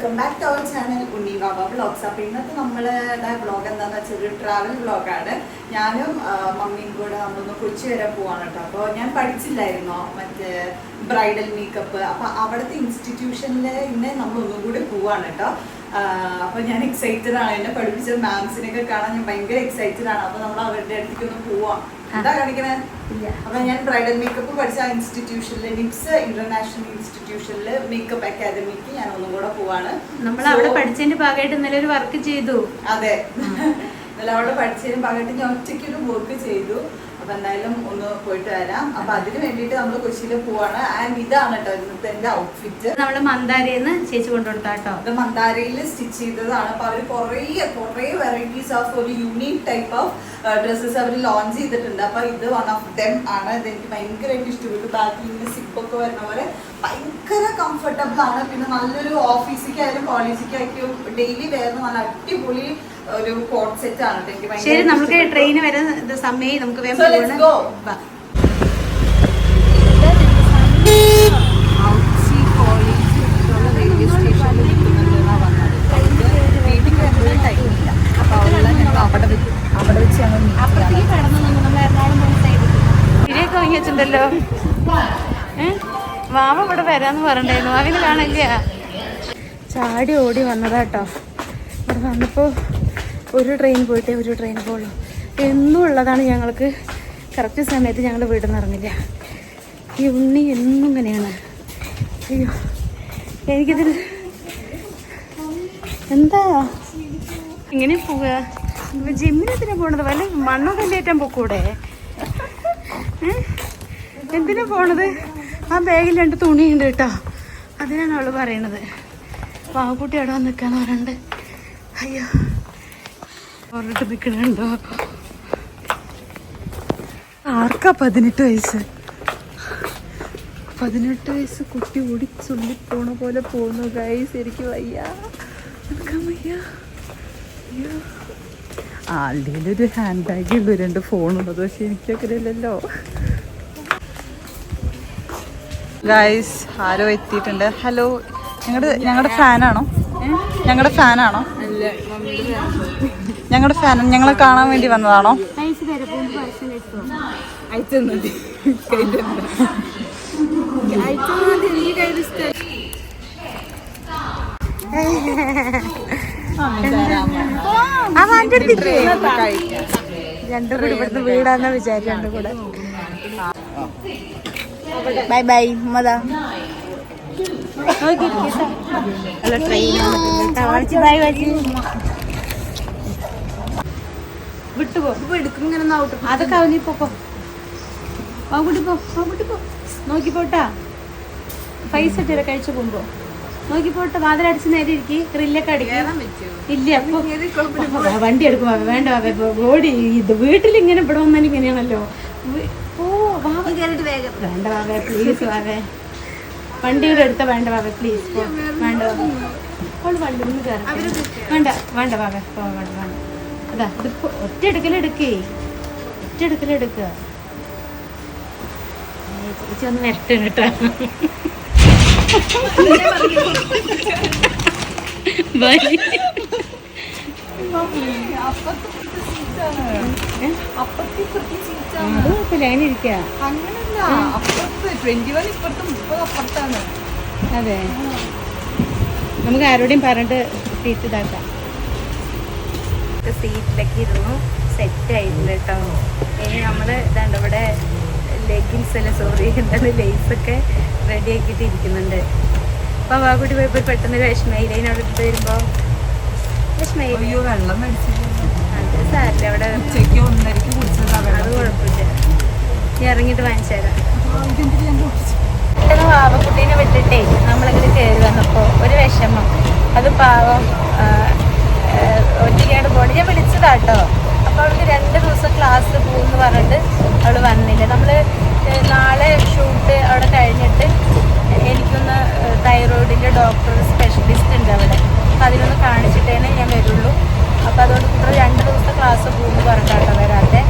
Welcome back to അവർ channel Unni Baba vlogs. അപ്പോൾ ഇന്നത്തെ നമ്മളുടെ വ്ളോഗ് എന്താണെന്ന് വെച്ചാൽ ഒരു ട്രാവൽ വ്ളോഗാണ്. ഞാനും മമ്മിയും കൂടെ നമ്മളൊന്ന് കൊച്ചി വരെ പോവാണ് കേട്ടോ. അപ്പോൾ ഞാൻ പഠിച്ചില്ലായിരുന്നോ മറ്റേ ബ്രൈഡൽ മേക്കപ്പ്. അപ്പോൾ അവിടുത്തെ ഇൻസ്റ്റിറ്റ്യൂഷനിൽ ഇന്ന് നമ്മളൊന്നും കൂടി പോവാണ് കേട്ടോ. അപ്പോൾ ഞാൻ എക്സൈറ്റഡ് ആണ്. എന്നെ പഠിപ്പിച്ച മാംസിനെയൊക്കെ കാണാൻ ഞാൻ ഭയങ്കര എക്സൈറ്റഡ് ആണ്. അപ്പോൾ നമ്മൾ അവരുടെ അടുത്തേക്കൊന്ന് പോവാം. എന്താ കാണിക്കണേ? അപ്പൊ ഞാൻ ബ്രൈഡൽ മേക്കപ്പ് പഠിച്ച ആ ഇൻസ്റ്റിറ്റ്യൂഷനിൽ നിപ്സ് ഇന്റർനാഷണൽ ഇൻസ്റ്റിറ്റ്യൂഷനിൽ മേക്കപ്പ് അക്കാദമിക്ക് ഞാൻ ഒന്നും കൂടെ പോവാണ്. നമ്മൾ അവിടെ പഠിച്ചതിന്റെ ഭാഗമായിട്ട് ഇന്നലെ ഒരു വർക്ക് ചെയ്തു. അതെ, ഇന്നലെ അവിടെ പഠിച്ചതിന് ഭാഗമായിട്ട് ഞാൻ ഒറ്റയ്ക്കൊരു വർക്ക് ചെയ്തു. അപ്പൊ എന്തായാലും ഒന്ന് പോയിട്ട് വരാം. അപ്പൊ അതിന് വേണ്ടിട്ട് നമ്മൾ കൊച്ചിയിൽ പോവാണ്. ആൻഡ് ഇതാണ് കേട്ടോ ഇന്നത്തെ എന്റെ ഔട്ട്ഫിറ്റ്. നമ്മള് മന്ദാരയിന്ന് ചേച്ചി കൊണ്ടുകൊടുത്താട്ടോ. ഇത് മന്ദാരയിൽ സ്റ്റിച്ച് ചെയ്തതാണ്. അപ്പൊ അവര് കുറേ വെറൈറ്റീസ് ഓഫ് ഒരു യൂണീക് ടൈപ്പ് ഓഫ് ഡ്രസ്സസ് അവർ ലോഞ്ച് ചെയ്തിട്ടുണ്ട്. അപ്പൊ ഇത് വൺ ഓഫ് ദം ആണ്. ഇത് എനിക്ക് ഭയങ്കരമായിട്ട് ഇഷ്ടപ്പെട്ടു. ബാക്കിൽ സിപ്പൊക്കെ വരുന്ന പോലെ ഭയങ്കര കംഫർട്ടബിൾ ആണ്. പിന്നെ നല്ലൊരു ഓഫീസിലേക്കായാലും കോളേജിലേക്കായാലും ഡെയിലി വേറെ നല്ല അടിപൊളി ഒരു കോട്ട് സെറ്റ് ആണ്. ശരി, നമുക്ക് ട്രെയിന് വരുന്ന സമയം നമുക്ക് ണ്ടല്ലോ. വാവ ഇവിടെ വരാന്ന് പറഞ്ഞിട്ടുണ്ടായിരുന്നു. വാവിന് കാണില്ല. ചാടി ഓടി വന്നതാട്ടോ. ഇവിടെ വന്നപ്പോ ഒരു ട്രെയിൻ പോയിട്ടേ ഒരു ട്രെയിൻ പോകുള്ളൂ. എന്നും ഉള്ളതാണ് ഞങ്ങൾക്ക്. കറക്റ്റ് സമയത്ത് ഞങ്ങൾ വീട്ടിൽ നിന്ന് ഇറങ്ങില്ല. ഈ ഉണ്ണി എന്നും ഇങ്ങനെയാണ്. അയ്യോ, എനിക്കിതിൽ എന്താ ഇങ്ങനെ പോവുക? ജിമ്മിനെന്തിനാ പോണത്? വല്ല മണ്ണൊക്കെ കയറ്റാൻ പോക്കൂടെ? എന്തിനാ പോണത്? ആ ബാഗിൽ 2 തുണിയുണ്ട് കേട്ടോ. അതിനാണ് അവള് പറയണത്. പാവക്കുട്ടി അവിടെ വന്ന് നിൽക്കാന്ന് പറയണ്ട്. അയ്യോ, പറഞ്ഞിട്ട് നിൽക്കണുണ്ടോ? ആർക്കാ 18 വയസ്സ്? 18 വയസ്സ് കുട്ടി ഓടി ചൊല്ലി പോണ പോലെ പോകുന്നു ഗൈസ്. എനിക്ക് വയ്യ, നിൽക്കാൻ വയ്യ. അയ്യോ, ആളുടെ ഒരു ഹാൻഡ് ബാഗേ ഉള്ളൂ, 2 ഫോണുള്ളത്. പക്ഷെ എനിക്കങ്ങനെ ഇല്ലല്ലോ. ഗൈസ്, ആരോ എത്തിയിട്ടുണ്ട്. ഹലോ, ഞങ്ങളുടെ ഫാനാണോ? ഞങ്ങളുടെ ഫാനാണോ? ഞങ്ങളുടെ ഫാൻ ഞങ്ങളെ കാണാൻ വേണ്ടി വന്നതാണോ? രണ്ടും കൂടി ഇവിടുന്ന് വീടാന്ന വിചാരിച്ചു. രണ്ടും കൂടെ ബൈ ബൈ മതാ. വിട്ടുപോ, എടുക്കും ഇങ്ങനെ. അതൊക്കെ അവനി പോക്കോ. പാവക്കുട്ടി പോ, പാവക്കുട്ടി പോ. നോക്കിപ്പോട്ടാ, പൈസ ഇട്ടില്ല കഴിച്ചു പോകുമ്പോ. നോക്കിപ്പോട്ടെ, വാതിലടിച്ച് നേരെ ഇരിക്കും. ഗ്രില്ലൊക്കെ അടിക്കും. ഇല്ല, അപ്പൊ വണ്ടി എടുക്കും. വേണ്ട ഓടി. ഇത് വീട്ടിലിങ്ങനെ ഇവിടെ വന്നാൽ ഇങ്ങനെയാണല്ലോ. ഓ വാവ കയറിട്ട് വേഗം. വേണ്ട വാവേ, പ്ലീസ് വാവേ. വണ്ടിയുടെ എടുത്ത വേണ്ട വാവേ, പ്ലീസ്. വേണ്ട വാവേ, അവൾ വണ്ടി ഒന്ന് കയറി. വേണ്ട വേണ്ട വാവേ, വേണ്ട വേണ്ട. അതാ ഇതിപ്പോ ഒറ്റ എടുക്കലെടുക്കേ, ഒറ്റ എടുക്കലെടുക്കുക. ചേച്ചി ഒന്ന് വരട്ടെ കേട്ടോ. അതെ, നമുക്ക് ആരോടെയും പറഞ്ഞിട്ട് സീറ്റ് ഇതാക്കാം. സീറ്റിലൊക്കെ ഇരുന്നു സെറ്റ് ആയിട്ടുണ്ട് കേട്ടോ. ഇനി നമ്മള് ഇതാണ്ട് ഇവിടെ ലെഗിൻസ് അല്ല, സോറി, എന്താണ് ലേസൊക്കെ റെഡി ആക്കിയിട്ട് ഇരിക്കുന്നുണ്ട്. അപ്പൊ വാക്കുട്ടി പോയപ്പോ പെട്ടെന്നൊരു വിഷമയില്ല. അവിടെ എടുത്ത് വരുമ്പോ വിഷമയില്ല. വെള്ളം അത് സാരില്ല, അവിടെ അത് കുഴപ്പമില്ല. ഞാൻ ഇറങ്ങിയിട്ട് വാങ്ങിച്ചു തരാം. പെട്ടെന്ന് വാവക്കുട്ടീനെ വിട്ടിട്ടേ നമ്മളിങ്ങനെ കയറി വന്നപ്പോ ഒരു വിഷമം. അത് പാവം ഒറ്റയ്ക്കാണ് പോണത്. ഞാൻ വിളിച്ചതാട്ടോ. അപ്പൊ അവൾക്ക് 2 ദിവസം ക്ലാസ് പോകുമെന്ന് പറഞ്ഞിട്ട് അവള് വന്നില്ല. നമ്മള് നാളെ ഷൂട്ട് അവിടെ കഴിഞ്ഞിട്ട് എനിക്കൊന്ന് തൈറോയിഡിൻ്റെ ഡോക്ടർ സ്പെഷ്യലിസ്റ്റ് ഉണ്ട് അവിടെ. അപ്പം അതിനൊന്ന് കാണിച്ചിട്ടേ ഞാൻ വരുള്ളൂ. അപ്പോൾ അതുകൊണ്ട് കുട്ടികൾ 2 ദിവസത്തെ ക്ലാസ് പോകുമെന്ന് പറഞ്ഞിട്ടാട്ടോ വരാതെ.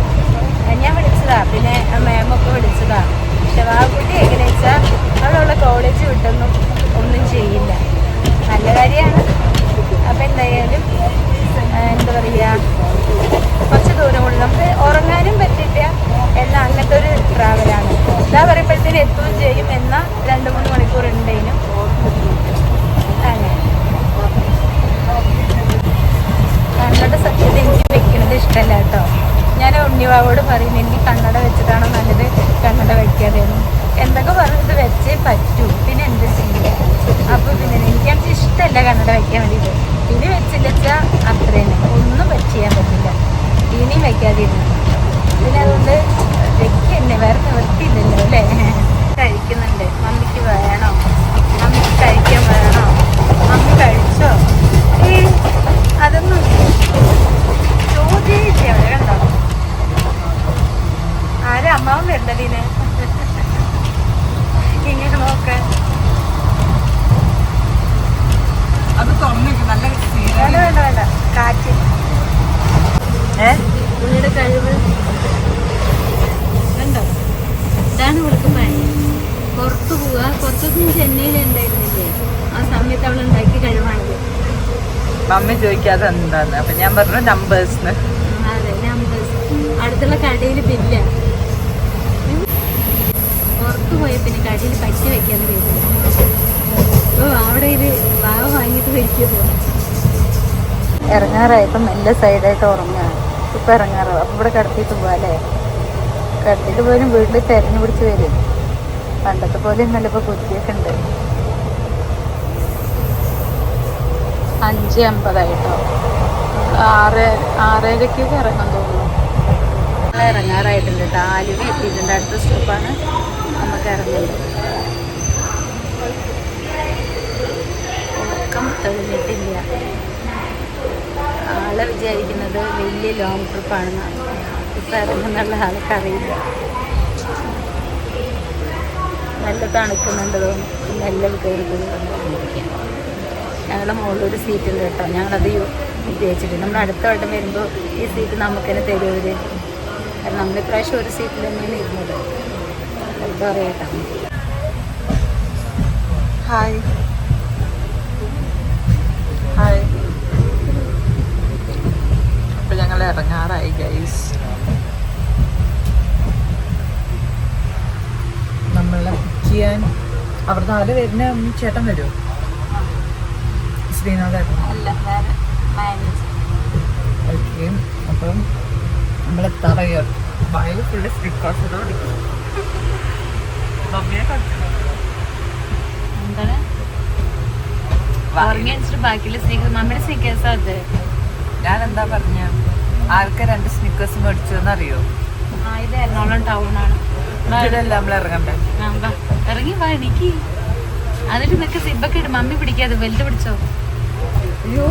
ഞാൻ വിളിച്ചതാ, പിന്നെ മാമൊക്കെ വിളിച്ചതാ. പക്ഷെ ആ കുട്ടി എങ്ങനെയാ വെച്ചാൽ അവളുള്ള കോളേജ് വിട്ടൊന്നും ഒന്നും ചെയ്യില്ല. നല്ല കാര്യമാണ്. ബാബോട് പറയും എനിക്ക് കണ്ണട വെച്ചിട്ടാണോ നല്ലത് കണ്ണട വെക്കാതെയാണ് എന്തൊക്കെ പറഞ്ഞത് വെച്ചേ പറ്റൂ, പിന്നെ എന്ത് ചെയ്യില്ല. അപ്പോൾ പിന്നെ എനിക്കത് ഇഷ്ടമല്ല കണ്ണട വെക്കാൻ വേണ്ടിയിട്ട്. ഇനി വെച്ചില്ല വെച്ചാൽ അത്രേനെ ഒന്നും ചെയ്യാൻ പറ്റില്ല. ഇനിയും വെക്കാതിരുന്നു പിന്നെ അതുകൊണ്ട് വെക്കന്നെ, വേറെ നിവർത്തിയില്ലല്ലോ അല്ലേ. കഴിക്കുന്നുണ്ട്. മമ്മിക്ക് വേണോ, മമ്മിക്ക് കഴിക്കാൻ വേണോ, മമ്മി കഴിച്ചോ? അതൊന്നും ചോദ്യം അവിടെ കണ്ടോ. ആരും അമ്മാവൻ വരണ്ടതിന് ഇങ്ങനെ നോക്ക്. അത് തുറന്നിട്ട് നല്ല വേണ്ട വേണ്ട വേണ്ട കാറ്റ്. പുള്ളിയുടെ കഴിവ് കണ്ടോ. ഇതാണ് ഇവൾക്ക് പണി. പുറത്തു പോവുക. പുറത്തൊന്നും ചെന്നൈയിൽ ഉണ്ടായിരുന്നില്ലേ, ആ സമയത്ത് അവൾ ഉണ്ടാക്കിയ കഴിവാണിത്. മമ്മി ചോദിക്കാതെ എന്താന്ന്, അപ്പൊ ഞാൻ പറഞ്ഞു നമ്പേഴ്സ്. അതെ, നമ്പേഴ്സ്. അടുത്തുള്ള കടയിൽ ബില്ല. പുറത്തു പോയ പിന്നെ കടയിൽ പറ്റി വെക്കാന്ന് കേട്ടില്ല. ഓ അവിടെ ഇത് പാവ വാങ്ങിയിട്ട് വരിക്കുക പോകുന്നു. ഇറങ്ങാറായപ്പോൾ മെല്ലെ സൈഡായിട്ട് ഉറങ്ങുക. ഇപ്പം ഇറങ്ങാറോ, അപ്പം ഇവിടെ കിടത്തിയിട്ട് പോവാ അല്ലേ. കിടത്തിയിട്ട് പോലും വീട്ടിൽ തെരഞ്ഞു പിടിച്ച് വരും. പണ്ടത്തെ പോലെ ഇന്നലെ ഇപ്പോൾ കുത്തിയൊക്കെ ഉണ്ട്. 5:50 6:30 ഇറങ്ങാൻ തോന്നുന്നു. നമ്മൾ ഇറങ്ങാറായിട്ടുണ്ട് കേട്ടോ. ആലുവ എത്തിയിട്ടുണ്ട്. അടുത്ത സ്റ്റോപ്പാണ് നമുക്ക് ഇറങ്ങുന്നത്. ഉറക്കം തെളിഞ്ഞിട്ടില്ല. ആളെ വിചാരിക്കുന്നത് വലിയ ലോങ് ട്രിപ്പാണെന്നാണ്. ഇപ്പം ഇറങ്ങുന്നുള്ള ആൾക്കറിയില്ല. നല്ല തണുക്കുന്നുണ്ട് തോന്നുന്നു. നല്ല കയറി വന്നിരിക്കാം. ഞങ്ങളുടെ മുകളിലൊരു സീറ്റ് ഉണ്ട് കേട്ടോ. ഞങ്ങളത് ഉപയോഗിച്ചിട്ട് നമ്മൾ അടുത്ത വട്ടം വരുമ്പോൾ ഈ സീറ്റ് നമുക്ക് തന്നെ തരുവര്. കാരണം നമ്മളിപ്രാവശ്യം ഒരു സീറ്റിൽ തന്നെയാണ് ഇരുന്നത്. എന്താ പറയട്ടോ. Hi hi. അപ്പൊ ഞങ്ങൾ ഇറങ്ങാറായി ഗൈസ്. നമ്മളെ പിക്ക് ചെയ്യാൻ അവിടുന്ന് ആര് വരുന്ന ചേട്ടൻ വരുമോ? ശ്രീനാഥായിരുന്നു. ഓക്കെ, അപ്പം നമ്മളെത്താറയോ വയൽ ഫുള്ള് സ്റ്റിക്കേഴ്സ്. മമ്മിയെ കളിച്ചു എന്താണ് ബാക്കിയുള്ള സ്നീക്കേഴ്സ് മമ്മിയുടെ സ്നീക്കേഴ്സാ അത്. ഞാൻ എന്താ പറഞ്ഞ ആൾക്ക് 2 സ്നിക്കേഴ്സ് മേടിച്ചു എന്നറിയോ? ഇത് എറണാകുളം ടൗണാണ്. ഇവിടെയല്ല നമ്മൾ ഇറങ്ങണ്ടേ. ഇറങ്ങി വാ എനിക്ക്. അതിട്ട് നിനക്ക് സിബൊക്കെ ഇടും. മമ്മി പിടിക്കാതെ വലുത് പിടിച്ചോ. അയ്യോ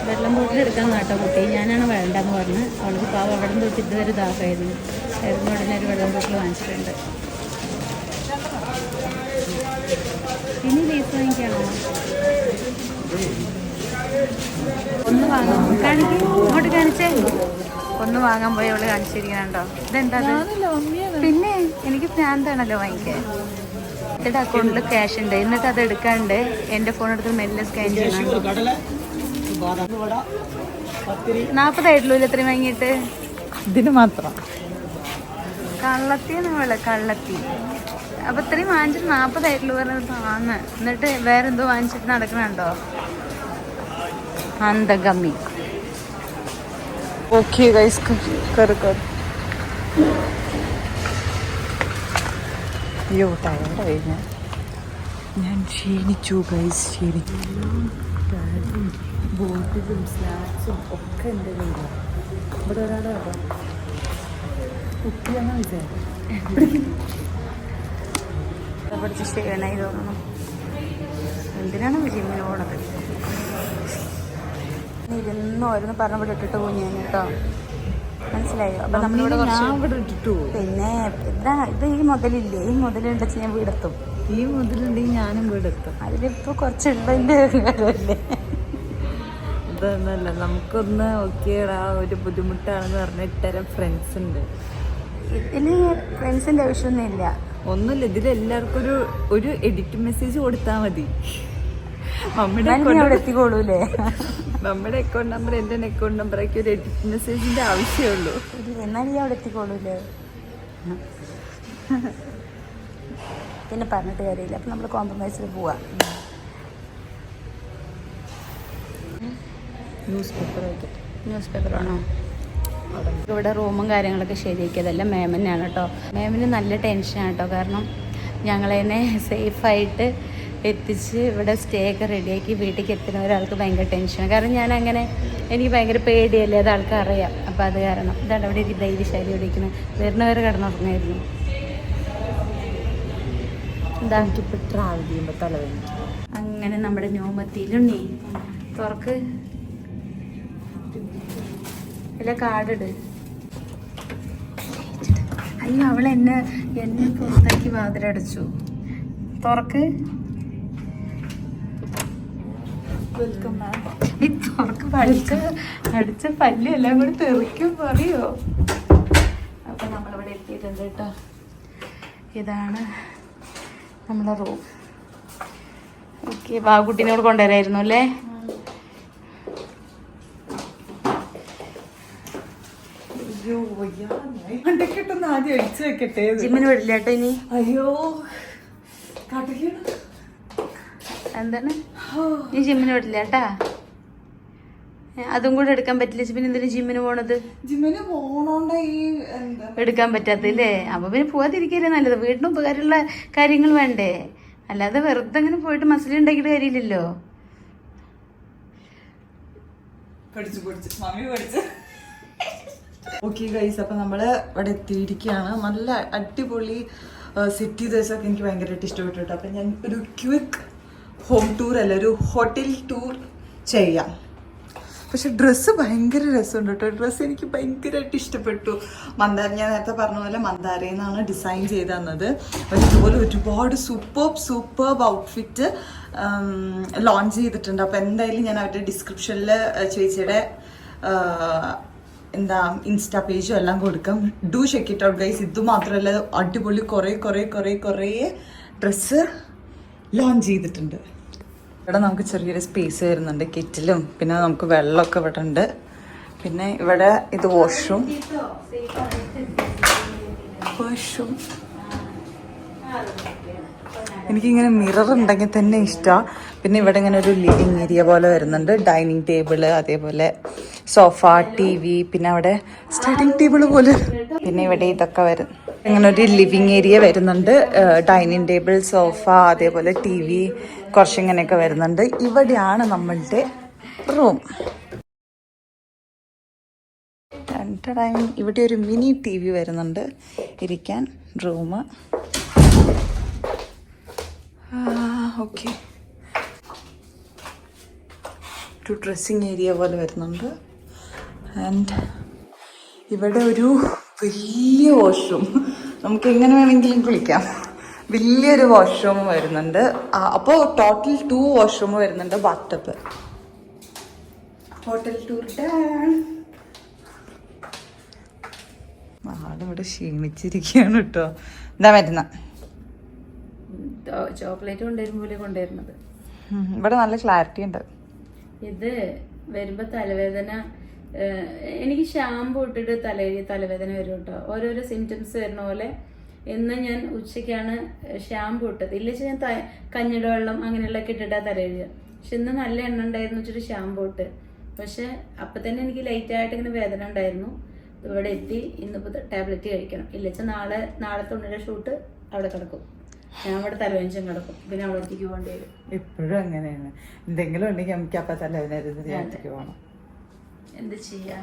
വെള്ളം ബോട്ടിൽ എടുക്കാൻ നാട്ടോ കുട്ടി. ഞാനാണ് വേണ്ടെന്ന് പറഞ്ഞ് അവൾക്ക് പാവം അവിടെ നിന്ന് തൊട്ട് ഇതുവരെ ദാഹമായിരുന്നു. ഇറങ്ങി ഉടനെ ഒരു വെള്ളം ബോട്ടിൽ വാങ്ങിച്ചിട്ടുണ്ട്. പിന്നെ ലേസ് വാങ്ങിക്കാണോ? ഒന്ന് വാങ്ങാം. കാണിക്കേ, ഇങ്ങോട്ട് കാണിച്ചേ. ഒന്ന് വാങ്ങാൻ പോയി അവള് കാണിച്ചിരിക്കണോ? ഇതെന്താ? പിന്നെ എനിക്ക് ഭ്രാന്താണല്ലോ വാങ്ങിക്കാൻ. എന്നിട്ട് അക്കൗണ്ടിൽ ക്യാഷ് ഉണ്ട്. എന്നിട്ട് അത് എടുക്കാണ്ട് എൻ്റെ ഫോൺ എടുത്ത് മെല്ലെ സ്കാൻ ചെയ്യണം. 40 ആയിട്ടുള്ളൂ ഇത്രയും വാങ്ങിയിട്ട്. ഇതിന് മാത്രം കള്ളത്തി നമ്മള് കള്ളത്തി. അപ്പൊ ഇത്രയും വാങ്ങിച്ചിട്ട് 40 ആയിട്ടുള്ളൂ പറഞ്ഞത് ആണ്. എന്നിട്ട് വേറെന്തോ വാങ്ങിച്ചിട്ട് നടക്കണുണ്ടോ അന്തഗമ്മി. ഓക്കെ ഗൈസ്, കയറി. അയ്യോ ടയർഡായി ഞാൻ ക്ഷീണിച്ചു ഗൈസ്, ക്ഷീണിച്ചു. ബോട്ടിലും സ്നാക്സും ഒക്കെ ഉണ്ട്. ഇവിടെ ഒരാളെ കുട്ടിയാണോ വിചാരിച്ചു പഠിച്ച് ക്ഷീണമായി തോന്നുന്നു. എന്തിനാണ് ജിമ്മിന് പോണത്? ഇരുന്നോരുന്ന് പറഞ്ഞവിടെ ഇട്ടിട്ട് പോകും ഞാൻ കേട്ടോ. മനസ്സിലായോ? അപ്പൊ നമ്മളിവിടെ പിന്നെ ഇത് ഈ മുതലില്ലേ, ഈ മുതലുണ്ട് ഞാൻ വീടെത്തും. ഈ മുതലുണ്ടെങ്കിൽ ഞാനും വീടെത്തും. അതിലിപ്പോ കുറച്ചുള്ളതിന്റെ കാര്യമല്ലേ. ഇതൊന്നല്ല, നമുക്കൊന്ന് ഓക്കെടാ ഒരു ബുദ്ധിമുട്ടാണെന്ന് പറഞ്ഞ ഇത്തരം ഫ്രണ്ട്സ് ഉണ്ട്. ഇതില് ഫ്രണ്ട്സിന്റെ ആവശ്യമൊന്നുമില്ല. ഒന്നുമില്ല, ഇതിലെല്ലാവർക്കും ഒരു എഡിറ്റ് മെസ്സേജ് കൊടുത്താൽ മതി. അവിടെ എത്തിക്കോളൂല്ലേ? നമ്മുടെ അക്കൗണ്ട് നമ്പർ എൻ്റെ അക്കൗണ്ട് നമ്പറൊക്കെ ഒരു എഡിറ്റ് മെസ്സേജിന്റെ ആവശ്യമുള്ളൂ. എന്നാൽ ഈ അവിടെ എത്തിക്കോളൂല്ലേ? പിന്നെ പറഞ്ഞിട്ട് കാര്യമില്ല. അപ്പം നമ്മൾ കോംപ്രമൈസിൽ പോവാം. ന്യൂസ് പേപ്പർ ന്യൂസ് പേപ്പറാണോ? ഇവിടെ റൂമും കാര്യങ്ങളൊക്കെ ശരിയാക്കിയതെല്ലാം മാം തന്നെയാണ് കേട്ടോ. മാമിന് നല്ല ടെൻഷനാണ് കേട്ടോ. കാരണം ഞങ്ങളതിനെ സേഫായിട്ട് എത്തിച്ച് ഇവിടെ സ്റ്റേ ഒക്കെ റെഡിയാക്കി വീട്ടിലേക്ക് എത്തുന്ന ഒരാൾക്ക് ഭയങ്കര ടെൻഷനാണ്. കാരണം ഞാൻ അങ്ങനെ എനിക്ക് ഭയങ്കര പേടിയല്ലേ, അത് ആൾക്ക് അറിയാം. അപ്പോൾ അത് കാരണം ഇതാണ് അവിടെ ഒരു ധൈര്യശാലി ഓടിക്കുന്നത്. വരുന്നവരെ കിടന്നുറങ്ങായിരുന്നു. എന്താ ഇപ്പോൾ ട്രാവൽ ചെയ്യുമ്പോൾ തലവേദന. അങ്ങനെ നമ്മുടെ നോമത്തിലുണ്ണി തുറക്ക് അല്ല കാർഡിട്. അയ്യോ അവൾ എന്നെ പുറത്താക്കി വാതിലടച്ചു. തുറക്ക് ഈ തുറക്ക് അടിച്ച പല്ല് എല്ലാം കൂടി തെറിക്കും പറയോ. അപ്പം നമ്മളിവിടെ എത്തിയിട്ടുണ്ട് കേട്ടോ. ഇതാണ് നമ്മളെ റൂം. ഓക്കെ, ബാബുക്കുട്ടീനോട് കൊണ്ടുവരായിരുന്നു അല്ലേ? ജിമ്മിന് വിടില്ല കേട്ടോ ഇനി. അയ്യോ എന്താണ് നീ ജിമ്മിന് വിടില്ല കേട്ടാ. അതും കൂടെ എടുക്കാൻ പറ്റില്ല. പിന്നെ എന്തിനാ ജിമ്മിന് പോണത്? ജിമ്മിന് പോണോണ്ട ഈ എടുക്കാൻ പറ്റാത്തല്ലേ? അപ്പൊ പിന്നെ പോവാതിരിക്കല്ലേ നല്ലത്. വീടിന് ഉപകാരമുള്ള കാര്യങ്ങൾ വേണ്ടേ? അല്ലാതെ വെറുതെ അങ്ങനെ പോയിട്ട് മസിൽ ഉണ്ടാക്കിയിട്ട് കാര്യമില്ലല്ലോ. ഓക്കെ ഗൈസ്, അപ്പൊ നമ്മള് ഇവിടെ എത്തിയിരിക്കുകയാണ്. നല്ല അടിപൊളി സിറ്റി ദിവസമൊക്കെ എനിക്ക് ഭയങ്കരമായിട്ട് ഇഷ്ടപ്പെട്ടു കേട്ടോ. അപ്പൊ ഞാൻ ഒരു ക്വിക്ക് ഹോം ടൂർ അല്ല, ഒരു ഹോട്ടൽ ടൂർ ചെയ്യാം. പക്ഷെ ഡ്രസ്സ് ഭയങ്കര രസമുണ്ട് കേട്ടോ. ഡ്രസ്സ് എനിക്ക് ഭയങ്കരമായിട്ട് ഇഷ്ടപ്പെട്ടു. ഞാൻ നേരത്തെ പറഞ്ഞ പോലെ മന്ദാരയിൽ നിന്നാണ് ഡിസൈൻ ചെയ്ത് തന്നത്. ഇതുപോലെ ഒരുപാട് സൂപ്പർബ് ഔട്ട്ഫിറ്റ് ലോഞ്ച് ചെയ്തിട്ടുണ്ട്. അപ്പോൾ എന്തായാലും ഞാൻ അവരുടെ ഡിസ്ക്രിപ്ഷനിൽ ചേച്ചിയുടെ ഇൻസ്റ്റാ പേജും എല്ലാം കൊടുക്കാം. Do check it out guys. ഇത് മാത്രമല്ല, അടിപൊളി കുറേ ഡ്രസ്സ് ലോഞ്ച് ചെയ്തിട്ടുണ്ട്. ഇവിടെ നമുക്ക് ചെറിയൊരു സ്പേസ് വരുന്നുണ്ട്. കിറ്റിലും പിന്നെ നമുക്ക് വെള്ളമൊക്കെ ഇവിടെ ഉണ്ട്. പിന്നെ ഇവിടെ ഇത് വാഷ്റൂം. എനിക്കിങ്ങനെ മിറർ ഉണ്ടെങ്കിൽ തന്നെ ഇഷ്ടമാണ്. പിന്നെ ഇവിടെ ഇങ്ങനെ ഒരു ലിവിങ് ഏരിയ പോലെ വരുന്നുണ്ട്. ഡൈനിങ് ടേബിള്, അതേപോലെ സോഫ, TV, പിന്നെ അവിടെ സ്റ്റഡിങ് ടേബിള് പോലെ. പിന്നെ ഇവിടെ ഇതൊക്കെ വരും. ഇങ്ങനെ ഒരു ലിവിങ് ഏരിയ വരുന്നുണ്ട്. ഡൈനിങ് ടേബിൾ, സോഫ, അതേപോലെ TV കുറച്ചിങ്ങനെയൊക്കെ വരുന്നുണ്ട്. ഇവിടെയാണ് നമ്മളുടെ റൂം. ഇവിടെ ഒരു മിനി TV വരുന്നുണ്ട്. ഇരിക്കാൻ റൂം. ഓക്കെ, ഒരു ഡ്രസ്സിങ് ഏരിയ പോലെ വരുന്നുണ്ട്. ആൻഡ് ഇവിടെ ഒരു വലിയ വാഷ്റൂം, നമുക്ക് എങ്ങനെ വേണമെങ്കിലും കുളിക്കാം. വലിയൊരു വാഷ്റൂം വരുന്നുണ്ട്. അപ്പോൾ ടോട്ടൽ 2 വാഷ്റൂം വരുന്നുണ്ട്. ബാത്ടബ്. Hotel tour done. ആളിവിടെ ക്ഷീണിച്ചിരിക്കുകയാണ് കേട്ടോ. എന്താ വരുന്ന ചോക്ലേറ്റ് കൊണ്ടുവരുന്നത്. ഇവിടെ നല്ല ക്ലാരിറ്റി ഉണ്ട്. ഇത് വരുമ്പോ തലവേദന, എനിക്ക് ഷാമ്പു ഇട്ടിട്ട് തലവേദന വരും കേട്ടോ. ഓരോരോ സിംറ്റംസ് വരുന്ന പോലെ. ഇന്ന് ഞാൻ ഉച്ചയ്ക്കാണ് ഷാമ്പു ഇട്ടത്. ഇല്ലെങ്കിൽ ഞാൻ കഞ്ഞിയുടെ വെള്ളം അങ്ങനെയുള്ളതൊക്കെ ഇട്ടിട്ടാണ് തലകഴുകുക. പക്ഷെ ഇന്ന് നല്ല എണ്ണ ഉണ്ടായിരുന്നു വെച്ചിട്ട് ഷാമ്പു ഇട്ട്. പക്ഷെ അപ്പം തന്നെ എനിക്ക് ലൈറ്റായിട്ട് ഇങ്ങനെ വേദന ഉണ്ടായിരുന്നു. ഇവിടെ എത്തി ഇന്നിപ്പോൾ ടാബ്ലറ്റ് കഴിക്കണം. ഇല്ലെങ്കിൽ നാളത്തെ ഉണ്ണിയുടെ ഷൂട്ട് അവിടെ കിടക്കും. ഞാൻ അവിടെ തലവേദന കിടക്കും. പിന്നെ അവിടെ അടുത്തേക്ക് പോകേണ്ടി വരും. എപ്പോഴും അങ്ങനെയാണ്. എന്തെങ്കിലും ഉണ്ടെങ്കിൽ നമുക്ക് അപ്പം തലവേദന പോകണം. എന്ത് ചെയ്യാ?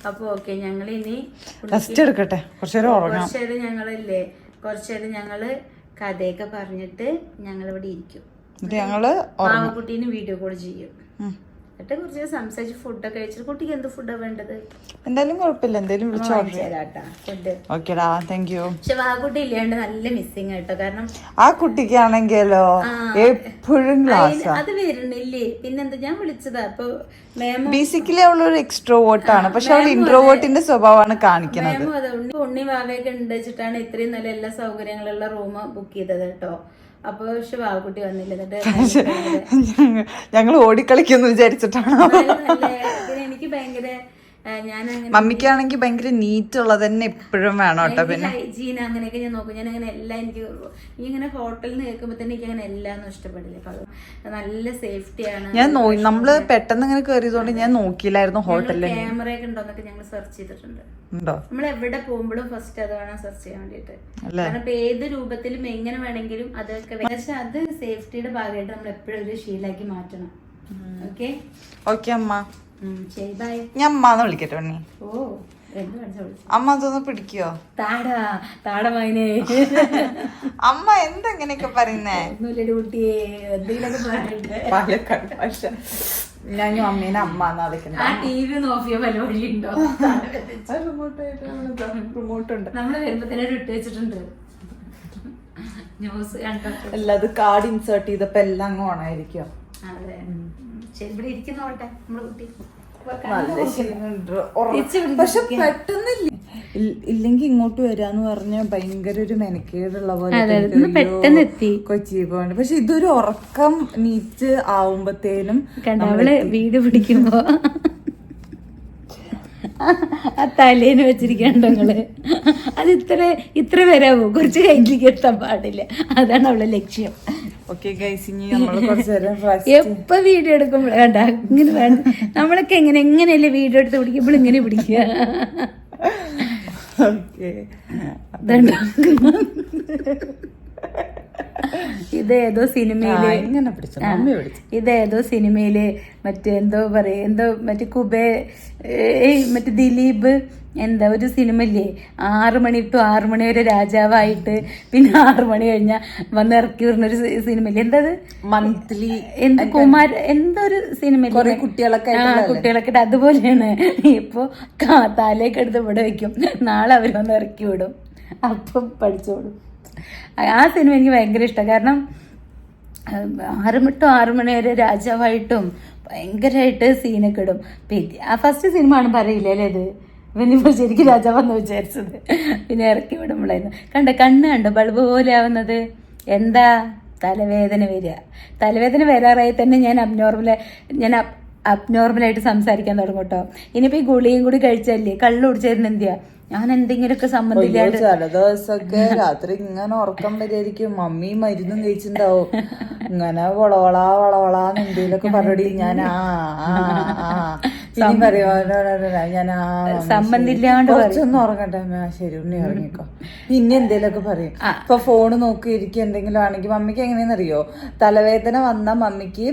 അപ്പൊ ഓക്കെ, ഞങ്ങൾ ഇനി റെസ്റ്റ് എടുക്കട്ടെ. കുറച്ചേരം ഞങ്ങള് കഥയൊക്കെ പറഞ്ഞിട്ട് ഞങ്ങൾ ഇവിടെ ഇരിക്കും. മാമക്കുട്ടീന് വീഡിയോ കോൾ ചെയ്യും. എന്നിട്ട് കുറച്ച് സംസാരിച്ച് ഫുഡൊക്കെ കഴിച്ചിട്ട് കുട്ടിക്ക് എന്ത് ഫുഡാണ് വേണ്ടത്? എന്തായാലും കുഴപ്പമില്ല, എന്തായാലും ഫുഡ്. പക്ഷെ വാക്കുട്ടി ഇല്ലാണ്ട് നല്ല മിസ്സിങ് കേട്ടോ. കാരണം ആ കുട്ടിക്കാണെങ്കിലോ എപ്പോഴും അത് വരുന്നില്ലേ. പിന്നെന്താ ഞാൻ വിളിച്ചതാ. അപ്പൊ ബേസിക്കലി അവളൊരു എക്സ്ട്രോവേർട്ട് ആണ്. പക്ഷെ അവൾ ഇൻട്രോവേർട്ടിന്റെ സ്വഭാവമാണ് കാണിക്കുന്നത്. ഉണ്ണി വാവയൊക്കെ ഉണ്ട് വെച്ചിട്ടാണ് ഇത്രയും നല്ല എല്ലാ സൗകര്യങ്ങളുള്ള റൂം ബുക്ക് ചെയ്തത് കേട്ടോ. അപ്പൊ പക്ഷെ വാവക്കുട്ടി വന്നില്ല. എന്നിട്ട് ഞങ്ങൾ ഓടിക്കളിക്കുന്നു വിചാരിച്ചിട്ടാണ്. എനിക്ക് ഭയങ്കര ഞാൻ മമ്മിക്കാണെങ്കിൽ ഭയങ്കര നീറ്റ് ഉള്ളത് തന്നെ എപ്പോഴും വേണം കേട്ടോ. പിന്നെ ഹൈജീൻ അങ്ങനെയൊക്കെ ഞാൻ നോക്കും. ഞാൻ അങ്ങനെ എല്ലാം എനിക്ക് ഇങ്ങനെ ഹോട്ടലിൽ നിന്ന് കേൾക്കുമ്പോൾ തന്നെ എനിക്ക് അങ്ങനെ എല്ലാം ഇഷ്ടപ്പെടില്ല. നല്ല സേഫ്റ്റിയാണ്. നമ്മള് പെട്ടെന്ന് ഇങ്ങനെ കയറിയതുകൊണ്ട് ഞാൻ നോക്കിയില്ലായിരുന്നു ഹോട്ടലിൽ ക്യാമറയൊക്കെ ഉണ്ടോന്നൊക്കെ ഞങ്ങൾ സെർച്ച് ചെയ്തിട്ടുണ്ട്. നമ്മൾ എവിടെ പോകുമ്പോഴും ഫസ്റ്റ് അത് വേണം സെർച്ച് ചെയ്യാൻ വേണ്ടിട്ട്. കാരണം ഇപ്പൊ ഏത് രൂപത്തിലും എങ്ങനെ വേണമെങ്കിലും അതൊക്കെ, പക്ഷെ അത് സേഫ്റ്റിയുടെ ഭാഗമായിട്ട് നമ്മൾ എപ്പോഴും ഒരു ശീലാക്കി മാറ്റണം. ഓക്കെ ഓക്കെ അമ്മ, ശരി, ബൈ. ഞാൻ അമ്മാന്ന് വിളിക്കട്ടെ ഉണ്ണി. ഓ അമ്മ അതൊന്ന് പിടിക്കോ? താടമായിനെ അമ്മ എന്തെങ്ങനെയൊക്കെ പറയുന്നേ? കുട്ടിയെ എന്തെങ്കിലുമൊക്കെ പറയണ്ടേ? പാലക്കാട് ഭാഷ. ഞാനും അമ്മേനെ അമ്മ എന്നാ വിളിക്കുന്നത്. ആ ടി വി നോക്കിയ പരിപാടി ഉണ്ടോ? റിമോട്ട് ഉണ്ട്. നമ്മള് വരുമ്പോ തന്നെ ഇട്ട് വെച്ചിട്ടുണ്ട് ന്യൂസ് കണ്ടോ? അല്ല, അത് കാർഡ് ഇൻസേർട്ട് ചെയ്തപ്പോ എല്ലാം അങ്ങ് ഓണായിരിക്കും. അതെ, ശരി, ഇവിടെ ഇരിക്കുന്നോട്ടെ നമ്മുടെ കുട്ടി. പക്ഷെ പെട്ടെന്ന് ഇല്ലെങ്കി ഇങ്ങോട്ട് വരാന്ന് പറഞ്ഞ ഭയങ്കര ഒരു മെനക്കേടുള്ള പോലെ പെട്ടെന്ന് എത്തി കൊച്ചി പോകണ്ട. പക്ഷെ ഇതൊരു ഉറക്കം നീറ്റ് ആവുമ്പത്തേനും അവള് വീട് പിടിക്കുമ്പോ ആ തലേന്ന് വെച്ചിരിക്കണ്ടോ നിങ്ങള്? അത് ഇത്ര വരാവോ? കുറച്ച് കഴിഞ്ഞിലേക്ക് എത്താൻ പാടില്ല. അതാണ് അവളെ ലക്ഷ്യം. എപ്പ വീഡിയോ എടുക്കുമ്പോഴേ കണ്ട ഇങ്ങനെ വേണം. നമ്മളൊക്കെ എങ്ങനെയല്ലേ വീഡിയോ എടുത്ത് പിടിക്കുമ്പോൾ ഇങ്ങനെ പിടിക്കുക. ഇതേതോ സിനിമയില് മറ്റെന്തോ മറ്റേ മറ്റേ ദിലീപ് ഒരു സിനിമ ഇല്ലേ, 6 മണി to 6 മണി വരെ രാജാവായിട്ട് പിന്നെ 6 മണി കഴിഞ്ഞാൽ വന്ന് ഇറക്കി വരുന്നൊരു സിനിമ ഇല്ലേ, എന്തത് മന്ത്ലി കുമാർ എന്തൊരു സിനിമ കുട്ടികളൊക്കെ അതുപോലെയാണ്. ഇപ്പൊ താലേക്ക് എടുത്ത് ഇവിടെ വെക്കും, നാളെ അവർ വന്ന് ഇറക്കി വിടും, അപ്പം പഠിച്ചോടും. ആ സിനിമ എനിക്ക് ഭയങ്കര ഇഷ്ടമാണ്. കാരണം 6 to 6 മണി വരെ രാജാവായിട്ടും ഭയങ്കരമായിട്ട് സീനൊക്കെ ഇടും. പിന്നെ ആ ഫസ്റ്റ് സിനിമ ആണ് പറയില്ലേ അല്ലേ ഇത്, ഇവനിപ്പോൾ ശരിക്കും രാജാവെന്ന് വിചാരിച്ചത്. പിന്നെ ഇറക്കി വിടുമ്പോഴായിരുന്നു കണ്ണ് ബൾബ് പോലെ ആവുന്നത്. എന്താ തലവേദന വരാറായി തന്നെ ഞാൻ അബ്നോർമലായിട്ട് സംസാരിക്കാൻ തുടങ്ങും കേട്ടോ. ഇനിയിപ്പോൾ ഈ ഗുളിയും കൂടി കഴിച്ചല്ലേ, കള്ളു കുടിച്ചായിരുന്നു എന്തിയാ, ഞാൻ എന്തെങ്കിലുമൊക്കെ സംബന്ധിക്കാണ്ട് ചില ദിവസമൊക്കെ രാത്രി ഇങ്ങനെ ഉറക്കം വരെയായിരിക്കും. മമ്മി മരുന്നും കഴിച്ചിട്ടുണ്ടാവും, ഇങ്ങനെ വളവളാന്ന് എന്തെങ്കിലുമൊക്കെ പറയടി. ഞാൻ ഞാൻ സംബന്ധില്ലാണ്ട് കുറച്ചൊന്നും ഉറങ്ങട്ടെ. ശരി ഉണ്ണി ഇറങ്ങിക്കോ. പിന്നെ എന്തേലൊക്കെ പറയും. ഇപ്പൊ ഫോണ് നോക്കിയിരിക്കും എന്തെങ്കിലും ആണെങ്കിൽ. മമ്മിക്ക് എങ്ങനെയാണെന്നറിയോ, തലവേദന വന്ന മമ്മിക്ക്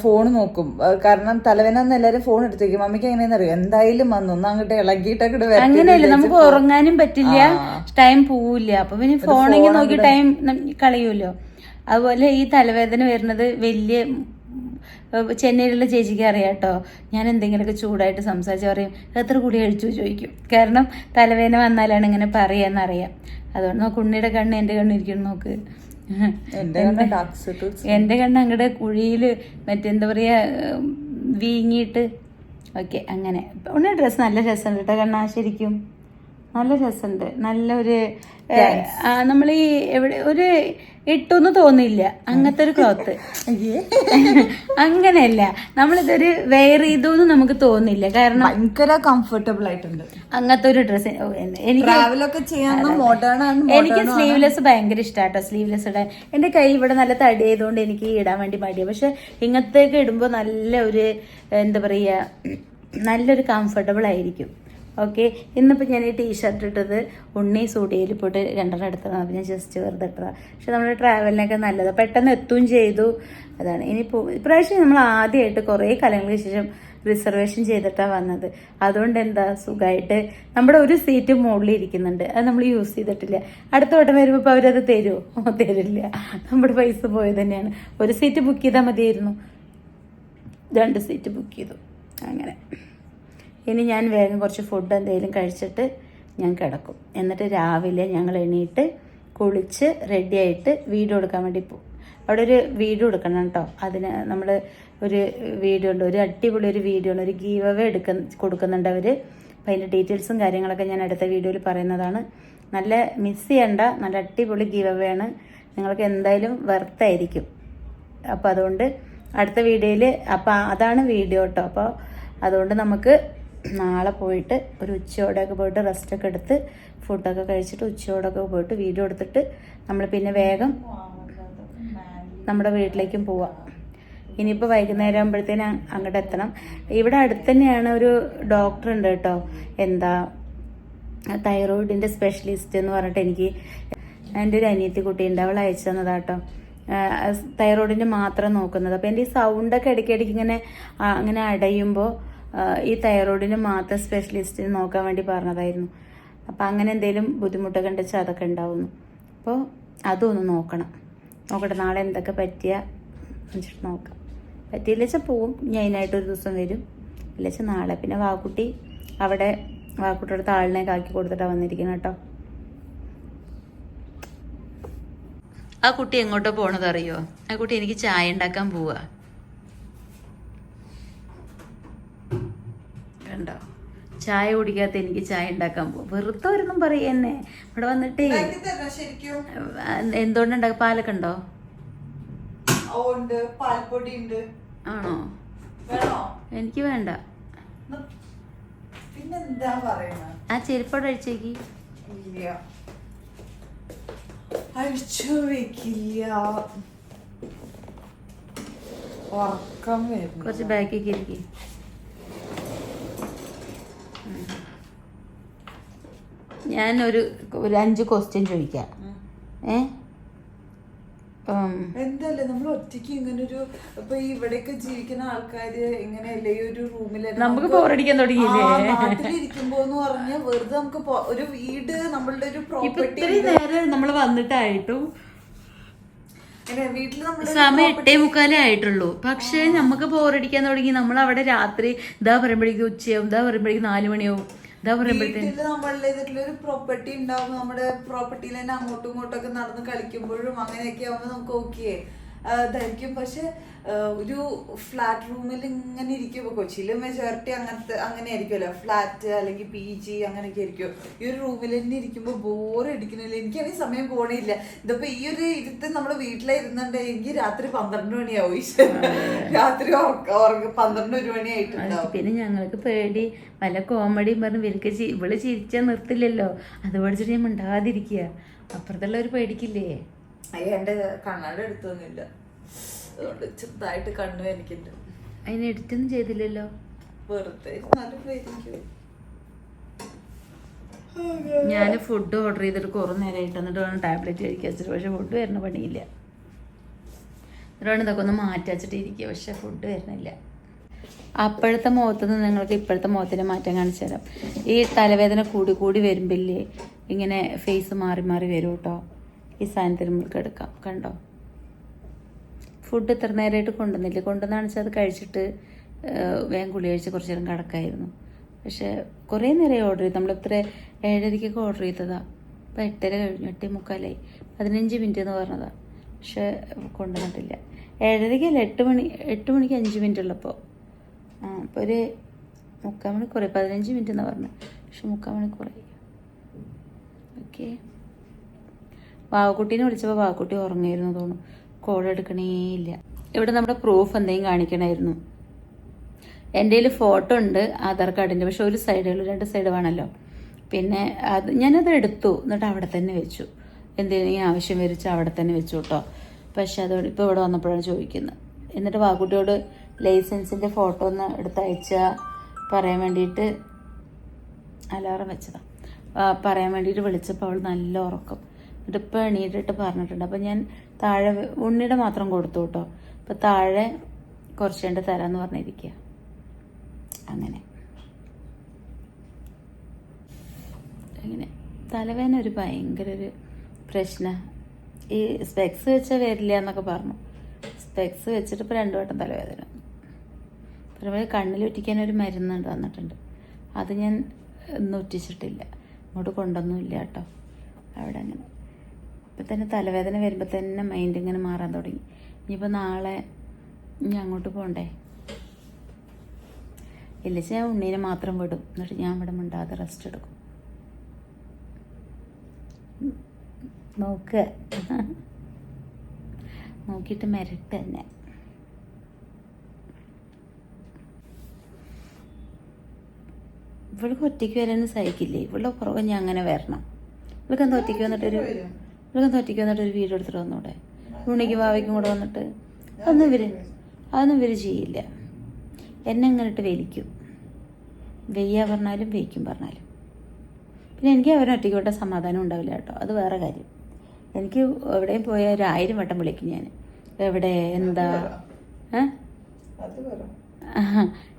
ഫോൺ നോക്കും. കാരണം തലവേദന വന്ന എല്ലാരും ഫോൺ എടുത്തേക്കും. മമ്മിക്ക് എങ്ങനെയാണെന്നറിയോ, എന്തായാലും വന്നു അങ്ങോട്ട് ഇളകിയിട്ടൊക്കെ അങ്ങനെയല്ല, നമുക്ക് ഉറങ്ങാനും പറ്റില്ല, ടൈം പോവില്ല. അപ്പൊ പിന്നെ ഫോണെങ്കിൽ നോക്കി ടൈം കളയൂല്ലോ. അതുപോലെ ഈ തലവേദന വരുന്നത് വലിയ ചെന്നൈയിലുള്ള ചേച്ചിക്ക് അറിയാം കേട്ടോ. ഞാൻ എന്തെങ്കിലുമൊക്കെ ചൂടായിട്ട് സംസാരിച്ച് പറയും എത്ര കൂടി കഴിച്ചു ചോദിക്കും. കാരണം തലവേദന വന്നാലാണ് ഇങ്ങനെ പറയാന്നറിയാം. അതുകൊണ്ട് നോക്ക്, ഉണ്ണിയുടെ കണ്ണ് എൻ്റെ കണ്ണ് ഇരിക്കണം നോക്ക്. എൻ്റെ കണ്ണ് അങ്ങടെ കുഴിയിൽ മറ്റെന്താ പറയാ വീങ്ങിയിട്ട്. ഓക്കെ, അങ്ങനെ ഉണ്ണിയുടെ ഡ്രസ്സ് നല്ല രസമുണ്ട് കേട്ടോ കണ്ണാ, ശരിക്കും നല്ല രസമുണ്ട്. നല്ലൊരു നമ്മൾ ഈ എവിടെ ഒരു ഇട്ടൊന്നും തോന്നില്ല അങ്ങനത്തെ ഒരു ക്ലോത്ത്. അങ്ങനെയല്ല, നമ്മളിതൊരു വെയർ ചെയ്തൊന്നും നമുക്ക് തോന്നില്ല. കാരണം ഭയങ്കര കംഫർട്ടബിൾ ആയിട്ടുണ്ട് അങ്ങനത്തെ ഒരു ഡ്രസ്സ്. എനിക്ക് സ്ലീവ്ലെസ് ഭയങ്കര ഇഷ്ടാട്ടോ. സ്ലീവ്ലെസ് ഇടാൻ എന്റെ കൈ ഇവിടെ നല്ല തടി ആയതുകൊണ്ട് എനിക്ക് ഇടാൻ വേണ്ടി മടിയാണ്. പക്ഷെ ഇങ്ങനത്തേക്ക് ഇടുമ്പോൾ നല്ല ഒരു എന്താ പറയുക, നല്ലൊരു കംഫർട്ടബിൾ ആയിരിക്കും. ഓക്കെ, ഇന്നിപ്പോൾ ഞാൻ ഈ ടീഷർട്ട് ഇട്ടത് ഉണ്ണി സ്റ്റുഡിയോയിൽ പോയിട്ട് 2 എടുത്തതാണ്. അപ്പോൾ ഞാൻ ജസ്റ്റ് വെറുതെ ഇട്ടതാണ്. പക്ഷെ നമ്മുടെ ട്രാവലിനൊക്കെ നല്ലതാണ്, പെട്ടെന്ന് എത്തുകയും ചെയ്തു. അതാണ് ഇനിയിപ്പോൾ ഇപ്രാവശ്യം നമ്മൾ ആദ്യമായിട്ട് കുറേ കാലങ്ങൾക്ക് ശേഷം റിസർവേഷൻ ചെയ്തിട്ടാണ് വന്നത്. അതുകൊണ്ട് എന്താ സുഖമായിട്ട് നമ്മുടെ ഒരു സീറ്റ് മുകളിൽ ഇരിക്കുന്നുണ്ട്, അത് നമ്മൾ യൂസ് ചെയ്തിട്ടില്ല. അടുത്ത വട്ടം വരുമ്പോൾ ഇപ്പോൾ അവരത് തരുമോ? തരില്ല, നമ്മുടെ പൈസ പോയത് തന്നെയാണ്. ഒരു സീറ്റ് ബുക്ക് ചെയ്താൽ മതിയായിരുന്നു, 2 സീറ്റ് ബുക്ക് ചെയ്തു. അങ്ങനെ ഇനി ഞാൻ വേഗം കുറച്ച് ഫുഡ് എന്തെങ്കിലും കഴിച്ചിട്ട് ഞാൻ കിടക്കും. എന്നിട്ട് രാവിലെ ഞങ്ങൾ എണീറ്റ് കുളിച്ച് റെഡിയായിട്ട് വീഡിയോ എടുക്കാൻ വേണ്ടി പോകും. അവിടെ ഒരു വീഡിയോ എടുക്കണം കേട്ടോ. അതിന് നമ്മൾ ഒരു വീഡിയോ ഉണ്ട്, ഒരു അടിപൊളി ഒരു വീഡിയോ ഉണ്ട്, ഒരു ഗീവ് അവേ കൊടുക്കുന്നുണ്ട് അവർ. അപ്പം അതിൻ്റെ ഡീറ്റെയിൽസും കാര്യങ്ങളൊക്കെ ഞാൻ അടുത്ത വീഡിയോയിൽ പറയുന്നതാണ്. നല്ല മിസ് ചെയ്യണ്ട, നല്ല അടിപൊളി ഗീവ് അവേ ആണ്, നിങ്ങൾക്ക് എന്തായാലും വെർത്തായിരിക്കും. അപ്പോൾ അതുകൊണ്ട് അടുത്ത വീഡിയോയിൽ അപ്പം അതാണ് വീഡിയോ കേട്ടോ. അപ്പോൾ അതുകൊണ്ട് നമുക്ക് നാളെ പോയിട്ട് ഒരു ഉച്ചയോടെയൊക്കെ പോയിട്ട് റെസ്റ്റൊക്കെ എടുത്ത് ഫുഡൊക്കെ കഴിച്ചിട്ട് ഉച്ചയോടൊക്കെ പോയിട്ട് വീഡിയോ എടുത്തിട്ട് നമ്മൾ പിന്നെ വേഗം നമ്മുടെ വീട്ടിലേക്കും പോവാം. ഇനിയിപ്പോൾ വൈകുന്നേരം ആകുമ്പോഴത്തേന് അങ്ങോട്ട് എത്തണം. ഇവിടെ അടുത്ത് തന്നെയാണ് ഒരു ഡോക്ടർ ഉണ്ട് കേട്ടോ, എന്താ തൈറോയിഡിൻ്റെ സ്പെഷ്യലിസ്റ്റ് എന്ന് പറഞ്ഞിട്ട് എനിക്ക് എൻ്റെ ഒരു അനിയത്തി കുട്ടിയുണ്ട്, അവൾ അയച്ചു തന്നതാട്ടോ. തൈറോയിഡിൻ്റെ മാത്രം നോക്കുന്നത്. അപ്പോൾ എൻ്റെ ഈ സൗണ്ടൊക്കെ ഇടയ്ക്കിടയ്ക്ക് അങ്ങനെ അടയുമ്പോൾ ഈ തൈറോയിഡിന് മാത്രം സ്പെഷ്യലിസ്റ്റിന് നോക്കാൻ വേണ്ടി പറഞ്ഞതായിരുന്നു. അപ്പോൾ അങ്ങനെ എന്തെങ്കിലും ബുദ്ധിമുട്ടൊക്കെ ഉണ്ടെച്ചാൽ അതൊക്കെ ഉണ്ടാവുന്നു. അപ്പോൾ അതൊന്ന് നോക്കട്ടെ നാളെ എന്തൊക്കെ പറ്റിയ വെച്ചിട്ട് നോക്കാം. പറ്റിയില്ല വെച്ചാൽ പോവും, ഞാൻ അതിനായിട്ടൊരു ദിവസം വരും. ഇല്ല വെച്ചാൽ നാളെ. പിന്നെ വാക്കുട്ടിയുടെ താളിനൊക്കെ ആക്കി കൊടുത്തിട്ടാണ് വന്നിരിക്കുന്നത് കേട്ടോ. ആ കുട്ടി എങ്ങോട്ടോ പോണത് അറിയോ? ആ കുട്ടി എനിക്ക് ചായ ഉണ്ടാക്കാൻ പോവാ. കണ്ടോ, ചായ കുടിക്കാത്ത എനിക്ക് ചായ ഉണ്ടാക്കാൻ പോവാ. വെറുതെ ഒരെണ്ണം പറയെന്നെ ഇവിടെ വന്നിട്ടേ. എന്തുകൊണ്ടുണ്ടാക്കും? പാലൊക്കെ ഉണ്ടോ? ആണോ? എനിക്ക് വേണ്ട. ആ ചെരുപ്പോടെ അഴിച്ചേക്ക്. അഴിച്ചു വെക്കില്ല, കുറച്ച് ബാക്കിലേക്ക് ഇരിക്കേ. ഞാനൊരു 5 ക്വസ്റ്റ്യൻ ചോദിക്കാം. എന്തല്ലേ നമ്മൾ ഒറ്റയ്ക്ക് ഇങ്ങനെ ഒരു ഇപ്പൊ ഇവിടെയൊക്കെ ജീവിക്കുന്ന ആൾക്കാര് ഇങ്ങനെയല്ലേ ഈ ഒരു റൂമില് നമുക്ക് ബോറടിക്കാൻ തുടങ്ങിയില്ലേ? നാട്ടിലിരിക്കുമ്പോന്ന് പറഞ്ഞ വെറുതെ നമുക്ക് ഒരു വീട് നമ്മളുടെ ഒരു പ്രോപ്പർട്ടി നേരം നമ്മൾ വന്നിട്ടായിട്ടും വീട്ടില് നമ്മള് സമയം 8:45 ആയിട്ടുള്ളൂ. പക്ഷെ നമുക്ക് ബോറടിക്കാൻ തുടങ്ങി. നമ്മൾ അവിടെ രാത്രി ഇതാ പറയുമ്പോഴേക്കും ഉച്ചയാവും, ഇതാ പറയുമ്പോഴേക്കും 4 മണിയാവും, ഇതാ പറയുമ്പോഴത്തേക്കും നമ്മളുടെ ഒരു പ്രോപ്പർട്ടി ഉണ്ടാവും. നമ്മുടെ പ്രോപ്പർട്ടിയിൽ തന്നെ അങ്ങോട്ടും ഇങ്ങോട്ടും ഒക്കെ നടന്ന് കളിക്കുമ്പോഴും അങ്ങനെയൊക്കെ ആവുമ്പോ നമുക്ക് ഓക്കെ ധരിക്കും. പക്ഷെ ഒരു ഫ്ലാറ്റ് റൂമിൽ ഇങ്ങനെ ഇരിക്കുമ്പോ, കൊച്ചിയില് മെജോറിറ്റി അങ്ങനെ ആയിരിക്കുമല്ലോ, ഫ്ലാറ്റ് അല്ലെങ്കിൽ PG അങ്ങനെയൊക്കെ ആയിരിക്കും. ഈ ഒരു റൂമിൽ തന്നെ ഇരിക്കുമ്പോ ബോറടിക്കണില്ല. എനിക്കാണെങ്കിൽ സമയം പോണില്ല. ഇതിപ്പോ ഈ ഒരു ഇരുത്ത് നമ്മള് വീട്ടിലിരുന്നുണ്ടെങ്കിൽ രാത്രി 12 മണിയാവും. രാത്രി 12-1 മണി ആയിട്ടുണ്ടാവും. പിന്നെ ഞങ്ങൾക്ക് പേടി വല്ല കോമഡിയും പറഞ്ഞ് ഇവള് ചിരിച്ചാൽ നിർത്തില്ലല്ലോ, അത് പഠിച്ചിട്ട് ഞാൻ മിണ്ടാതിരിക്കുക. അപ്പുറത്തുള്ള ഒരു പേടിക്കില്ലേ? അയ്യോ, എന്റെ കണ്ണാടി എടുത്തൊന്നുമില്ല, അതുകൊണ്ട് ചെറുതായിട്ട് കണ്ണു എനിക്കുണ്ട്. അതിന് എഡിറ്റൊന്നും ചെയ്തില്ലല്ലോ, വെറുതെ നല്ല പേടിക്കും. ഞാൻ ഫുഡ് ഓർഡർ ചെയ്തിട്ട് കുറേ നേരമായിട്ട് എന്നിട്ട് വേണം ടാബ്ലറ്റ് കഴിക്കാൻ വെച്ചിട്ട്. പക്ഷെ ഫുഡ് വരുന്ന പണിയില്ല. എന്നിട്ട് വേണം ഇതൊക്കെ ഒന്ന് മാറ്റി വെച്ചിട്ട് ഇരിക്കുക. പക്ഷെ ഫുഡ് വരുന്നില്ല. അപ്പോഴത്തെ മുഖത്തുനിന്ന് നിങ്ങൾക്ക് ഇപ്പോഴത്തെ മുഖത്തിൻ്റെ മാറ്റം കാണിച്ചു തരാം. ഈ തലവേദന കൂടി വരുമ്പില്ലേ ഇങ്ങനെ ഫേസ് മാറി വരും കേട്ടോ. ഈ സാധനത്തിന് നമുക്ക് എടുക്കാം. കണ്ടോ, ഫുഡ് ഇത്ര നേരമായിട്ട് കൊണ്ടുവന്നാണെന്ന് വെച്ചാൽ അത് കഴിച്ചിട്ട് വേഗം കുളി കഴിച്ച് കുറച്ച് നേരം കിടക്കായിരുന്നു. പക്ഷെ കുറേ നേരമായി ഓർഡർ ചെയ്ത്. നമ്മളിത്ര 7:30 ഓർഡർ ചെയ്തതാണ്. ഇപ്പം 8:30 കഴിഞ്ഞു, 8:45. 15 മിനിറ്റ് എന്ന് പറഞ്ഞതാണ്. പക്ഷെ കൊണ്ടുവന്നിട്ടില്ല. 7:30 അല്ല, 8 മണിക്ക് 5 മിനിറ്റ് ഉള്ളപ്പോൾ. അപ്പോൾ ഒരു 3/4 മണിക്കൂർ, 15 മിനിറ്റ് എന്നാണ് പറഞ്ഞത്. പക്ഷെ 3/4 മണിക്കൂറായി. ഓക്കെ. വാവക്കുട്ടീനെ വിളിച്ചപ്പോൾ വാവക്കുട്ടി ഉറങ്ങായിരുന്നു തോന്നുന്നു, കോൾ എടുക്കണേ ഇല്ല. ഇവിടെ നമ്മുടെ പ്രൂഫ് എന്തെങ്കിലും കാണിക്കണമായിരുന്നു. എൻ്റെ കയ്യിൽ ഫോട്ടോ ഉണ്ട് ആധാർ കാർഡിൻ്റെ, പക്ഷെ ഒരു സൈഡേ ഉള്ളൂ, 2 സൈഡ് വേണമല്ലോ. പിന്നെ ഞാനത് എടുത്തു, എന്നിട്ട് അവിടെ തന്നെ വെച്ചു. എന്തെങ്കിലും ആവശ്യം വരിച്ച് അവിടെ തന്നെ വെച്ചു കേട്ടോ. പക്ഷെ അതോട് ഇപ്പോൾ ഇവിടെ വന്നപ്പോഴാണ് ചോദിക്കുന്നത്. എന്നിട്ട് വാവക്കുട്ടിയോട് ലൈസൻസിൻ്റെ ഫോട്ടോ ഒന്ന് എടുത്തയച്ചാൽ പറയാൻ വേണ്ടിയിട്ട് അലാറം വെച്ചതാണ്. പറയാൻ വേണ്ടിയിട്ട് വിളിച്ചപ്പോൾ അവൾ നല്ല ഉറക്കം. എന്നിട്ട് ഇപ്പോൾ എണീറ്റിട്ട് പറഞ്ഞിട്ടുണ്ട്. അപ്പോൾ ഞാൻ താഴെ ഉണ്ണിയുടെ മാത്രം കൊടുത്തു കേട്ടോ. അപ്പോൾ താഴെ കുറച്ച് കണ്ട് തരാമെന്ന് പറഞ്ഞിരിക്കുക. അങ്ങനെ തലവേദന ഒരു ഭയങ്കര ഒരു പ്രശ്നം. ഈ സ്പെക്സ് വെച്ചാൽ വരില്ല എന്നൊക്കെ പറഞ്ഞു. സ്പെക്സ് വെച്ചിട്ട് ഇപ്പോൾ 2 വട്ടം തലവേദന. അതുപോലെ കണ്ണിൽ ഒറ്റിക്കാനൊരു മരുന്ന് തന്നിട്ടുണ്ട്. അത് ഞാൻ ഒന്നും ഒറ്റിച്ചിട്ടില്ല, ഇങ്ങോട്ട് കൊണ്ടൊന്നുമില്ല കേട്ടോ. അവിടെ അങ്ങനെ ഇപ്പം തന്നെ തലവേദന വരുമ്പോൾ തന്നെ മൈൻഡ് ഇങ്ങനെ മാറാൻ തുടങ്ങി. ഇനിയിപ്പോൾ നാളെ ഇനി അങ്ങോട്ട് പോകണ്ടേ? ഇല്ലച്ച ഞാൻ ഉണ്ണീനെ മാത്രം വിടും, എന്നിട്ട് ഞാൻ ഇവിടെ മിണ്ടാതെ റെസ്റ്റ് എടുക്കും. നോക്കിയിട്ട് മെരട്ട് തന്നെ. ഇവൾക്ക് ഒറ്റയ്ക്ക് വരാനും സഹിക്കില്ലേ, ഇവളുടെ പുറകെ ഞാൻ അങ്ങനെ വരണം. ഇവൾക്കെന്താ ഒറ്റയ്ക്ക് വന്നിട്ടൊരു വീഡിയോ എടുത്തിട്ട് വന്നൂടെ, ഉണ്ണിക്ക് വാവയ്ക്കും കൂടെ വന്നിട്ട്? അതൊന്നും ഇവർ ചെയ്യില്ല. എന്നെ ഇങ്ങനിട്ട് വലിക്കും, വെയ്യ പറഞ്ഞാലും വെയ്ക്കും പറഞ്ഞാലും. പിന്നെ എനിക്ക് അവരൊറ്റയ്ക്ക് വിട്ട സമാധാനം ഉണ്ടാവില്ല കേട്ടോ, അത് വേറെ കാര്യം. എനിക്ക് എവിടെയും പോയാൽ 1000 വട്ടം വിളിക്കും ഞാൻ, എവിടെ എന്താ.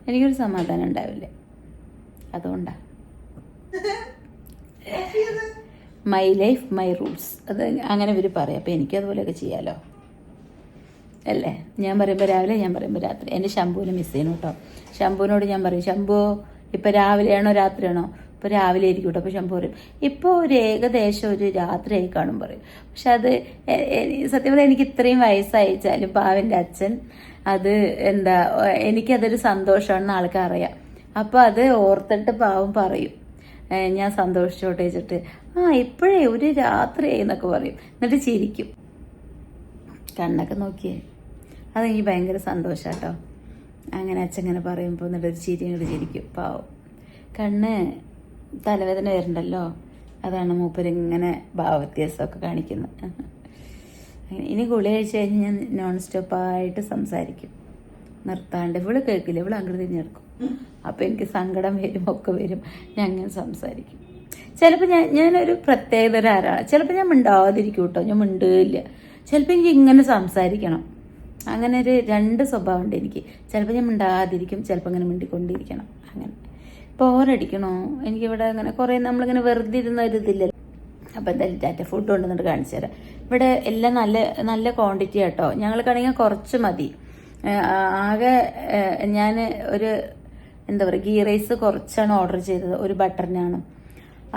എനിക്കൊരു സമാധാനം ഉണ്ടാവില്ല, അതുകൊണ്ടാ. മൈ ലൈഫ് മൈ റൂൾസ്, അത് അങ്ങനെ ഇവർ പറയും. അപ്പോൾ എനിക്കും അതുപോലെയൊക്കെ ചെയ്യാമല്ലോ അല്ലേ. ഞാൻ പറയുമ്പോൾ രാവിലെ, ഞാൻ പറയുമ്പോൾ രാത്രി. എൻ്റെ ശംഭുവിനെ മിസ് ചെയ്യണം കേട്ടോ. ശംഭുവിനോട് ഞാൻ പറയും, ശംഭു ഇപ്പം രാവിലെയാണോ രാത്രിയാണോ? ഇപ്പോൾ രാവിലെ ആയിരിക്കും കേട്ടോ. അപ്പോൾ ശംഭു പറയും ഇപ്പോൾ ഏകദേശം ഒരു രാത്രിയായി കാണും പറയും. പക്ഷെ അത് സത്യം പറഞ്ഞാൽ എനിക്ക് ഇത്രയും വയസ്സയച്ചാലും പാവൻ്റെ അച്ഛൻ അത് എന്താ, എനിക്കതൊരു സന്തോഷമാണെന്ന് ആൾക്കറിയാം. അപ്പോൾ അത് ഓർത്തിട്ട് പാവം പറയും, ഞാൻ സന്തോഷിച്ചോട്ടെ വെച്ചിട്ട്, ഇപ്പോഴേ ഒരു രാത്രിയായി എന്നൊക്കെ പറയും. എന്നിട്ട് ചിരിക്കും, കണ്ണൊക്കെ നോക്കിയേ. അതെനിക്ക് ഭയങ്കര സന്തോഷം കേട്ടോ. അങ്ങനെ അച്ഛൻ ഇങ്ങനെ പറയുമ്പോൾ എന്നിട്ടൊരു ചിരി ഇങ്ങോട്ട് ചിരിക്കും, പാവം. കണ്ണ് തലവേദന വരുന്നുണ്ടല്ലോ, അതാണ് മൂപ്പരിങ്ങനെ ഭാവവ്യത്യാസമൊക്കെ കാണിക്കുന്നത്. ഇനി ഗുളി കഴിച്ച് കഴിഞ്ഞ് ഞാൻ നോൺ സ്റ്റോപ്പായിട്ട് സംസാരിക്കും, നിർത്താണ്ട്. ഇവള് കേൾക്കില്ല, ഇവള് അങ്ങോട്ട് തിരിഞ്ഞെടുക്കും. അപ്പോൾ എനിക്ക് സങ്കടം വരും, ഒക്കെ വരും. ഞാൻ അങ്ങനെ സംസാരിക്കും. ചിലപ്പോൾ ഞാനൊരു പ്രത്യേകതര ആരാണ്. ചിലപ്പോൾ ഞാൻ മിണ്ടാതിരിക്കും കേട്ടോ, ഞാൻ മിണ്ടില്ല. ചിലപ്പോൾ എനിക്ക് ഇങ്ങനെ സംസാരിക്കണം. അങ്ങനെ ഒരു 2 സ്വഭാവം ഉണ്ട് എനിക്ക്. ചിലപ്പോൾ ഞാൻ മിണ്ടാതിരിക്കും, ചിലപ്പോൾ ഇങ്ങനെ മിണ്ടിക്കൊണ്ടിരിക്കണം. അങ്ങനെ ബോറടിക്കണോ എനിക്കിവിടെ അങ്ങനെ കുറേ നമ്മളിങ്ങനെ വെറുതെ ഇരുന്ന ഒരു ഇതില്ലല്ലോ. അപ്പോൾ എന്തായാലും ടാറ്റ ഫുഡ് കൊണ്ടുവന്നിട്ട് കാണിച്ചു തരാം. ഇവിടെ എല്ലാം നല്ല നല്ല ക്വാണ്ടിറ്റി കേട്ടോ. ഞങ്ങൾക്കാണെങ്കിൽ കുറച്ച് മതി. ആകെ ഞാൻ ഒരു എന്താ പറയുക, ഗീ റൈസ് കുറച്ചാണ് ഓർഡർ ചെയ്തത്, ഒരു ബട്ടർ നാനും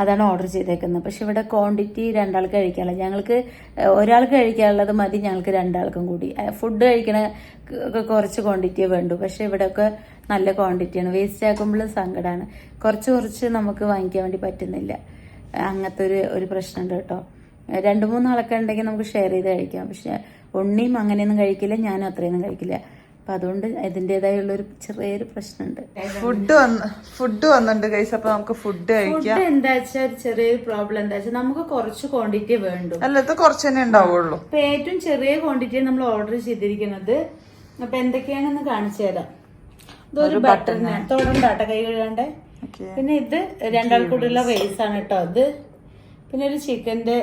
അതാണ് ഓർഡർ ചെയ്തേക്കുന്നത്. പക്ഷെ ഇവിടെ ക്വാണ്ടിറ്റി 2 ആൾക്ക് കഴിക്കാനുള്ളത്, ഞങ്ങൾക്ക് ഒരാൾക്ക് കഴിക്കാനുള്ളത് മതി, ഞങ്ങൾക്ക് 2 ആൾക്കും കൂടി. ഫുഡ് കഴിക്കണ കുറച്ച് ക്വാണ്ടിറ്റിയേ വേണ്ടു. പക്ഷെ ഇവിടെയൊക്കെ നല്ല ക്വാണ്ടിറ്റിയാണ്. വേസ്റ്റ് ആക്കുമ്പോഴും സങ്കടമാണ്. കുറച്ച് നമുക്ക് വാങ്ങിക്കാൻ വേണ്ടി പറ്റുന്നില്ല. അങ്ങനത്തെ ഒരു പ്രശ്നമുണ്ട് കേട്ടോ. 2-3 ആളൊക്കെ ഉണ്ടെങ്കിൽ നമുക്ക് ഷെയർ ചെയ്ത് കഴിക്കാം. പക്ഷെ ഉണ്ണിയും അങ്ങനെയൊന്നും കഴിക്കില്ല, ഞാനും അത്രയൊന്നും കഴിക്കില്ല. അപ്പം അതുകൊണ്ട് ഇതിൻ്റെതായുള്ളൊരു ചെറിയൊരു പ്രശ്നമുണ്ട്. ഫുഡ് വന്നിട്ടുണ്ട് ഗൈസ്. അപ്പൊ നമുക്ക് ഫുഡ് കഴിക്കാം. എന്താ വെച്ചാൽ ഒരു ചെറിയൊരു പ്രോബ്ലം എന്താ വെച്ചാൽ നമുക്ക് കുറച്ച് ക്വാണ്ടിറ്റി വേണ്ടു. അല്ല, ഇത് കുറച്ച് തന്നെ ഉണ്ടാവുള്ളൂ. ഇപ്പൊ ഏറ്റവും ചെറിയ ക്വാണ്ടിറ്റി നമ്മൾ ഓർഡർ ചെയ്തിരിക്കുന്നത്. അപ്പൊ എന്തൊക്കെയാണെന്ന് കാണിച്ചു തരാം. ഇതൊരു ബട്ടർ നാൻ, തൊടണ്ടാട്ട കൈ കഴുകാണ്ട്. പിന്നെ ഇത് 2 ആൾക്കൂടിയുള്ള റൈസ് ആണ് കേട്ടോ. ഇത് പിന്നെ ഒരു ചിക്കന്റെ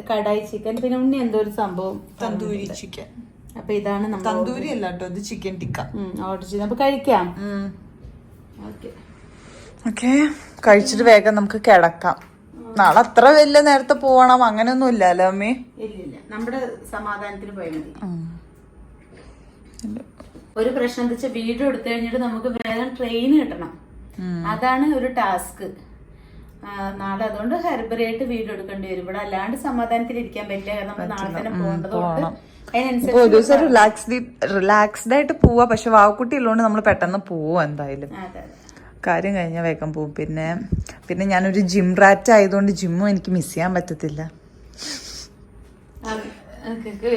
കടായി ചിക്കൻ, പിന്നെ ഉണ്ണി എന്തോ ഒരു സംഭവം തന്തൂരി ചിക്കൻ. അപ്പൊ ഇതാണ് നമ്മൾ തന്തൂരി അല്ല കേട്ടോ, ഇത് ചിക്കൻ ടിക്ക ഓർഡർ ചെയ്ത്. അപ്പൊ കഴിക്കാം. ഓക്കെ, കഴിച്ചിട്ട് വേഗം നമുക്ക് കിടക്കാം. നാളെ അത്ര വലിയ നേരത്തെ പോവണം അങ്ങനെയൊന്നും ഇല്ലല്ലോ അമ്മേ? ഇല്ല, നമ്മുടെ സമാധാനത്തിന് പോയാൽ മതി. ഒരു പ്രശ്നം എന്താ വെച്ചാൽ വീഡിയോ എടുത്തു കഴിഞ്ഞിട്ട് നമുക്ക് വേഗം ട്രെയിൻ കിട്ടണം. അതാണ് ഒരു ടാസ്ക്. നാളെ അതുകൊണ്ട് ഹെർബറിയായിട്ട് വീഡിയോ എടുക്കേണ്ടി വരും. ഇവിടെ അല്ലാണ്ട് സമാധാനത്തിൽ ഇരിക്കാൻ പറ്റില്ല, കാരണം നമ്മൾ നാളെ തന്നെ പോകേണ്ടതുകൊണ്ട് റിലാക്സ്ഡ് ആയിട്ട് പോവാ. പക്ഷെ വാവക്കുട്ടി ഉള്ളതുകൊണ്ട് നമ്മൾ പെട്ടെന്ന് പോവും എന്തായാലും. കാര്യം കഴിഞ്ഞാൽ വേഗം പോവും. പിന്നെ ഞാനൊരു ജിം റാറ്റ് ആയതുകൊണ്ട് ജിമ്മും എനിക്ക് മിസ് ചെയ്യാൻ പറ്റത്തില്ല.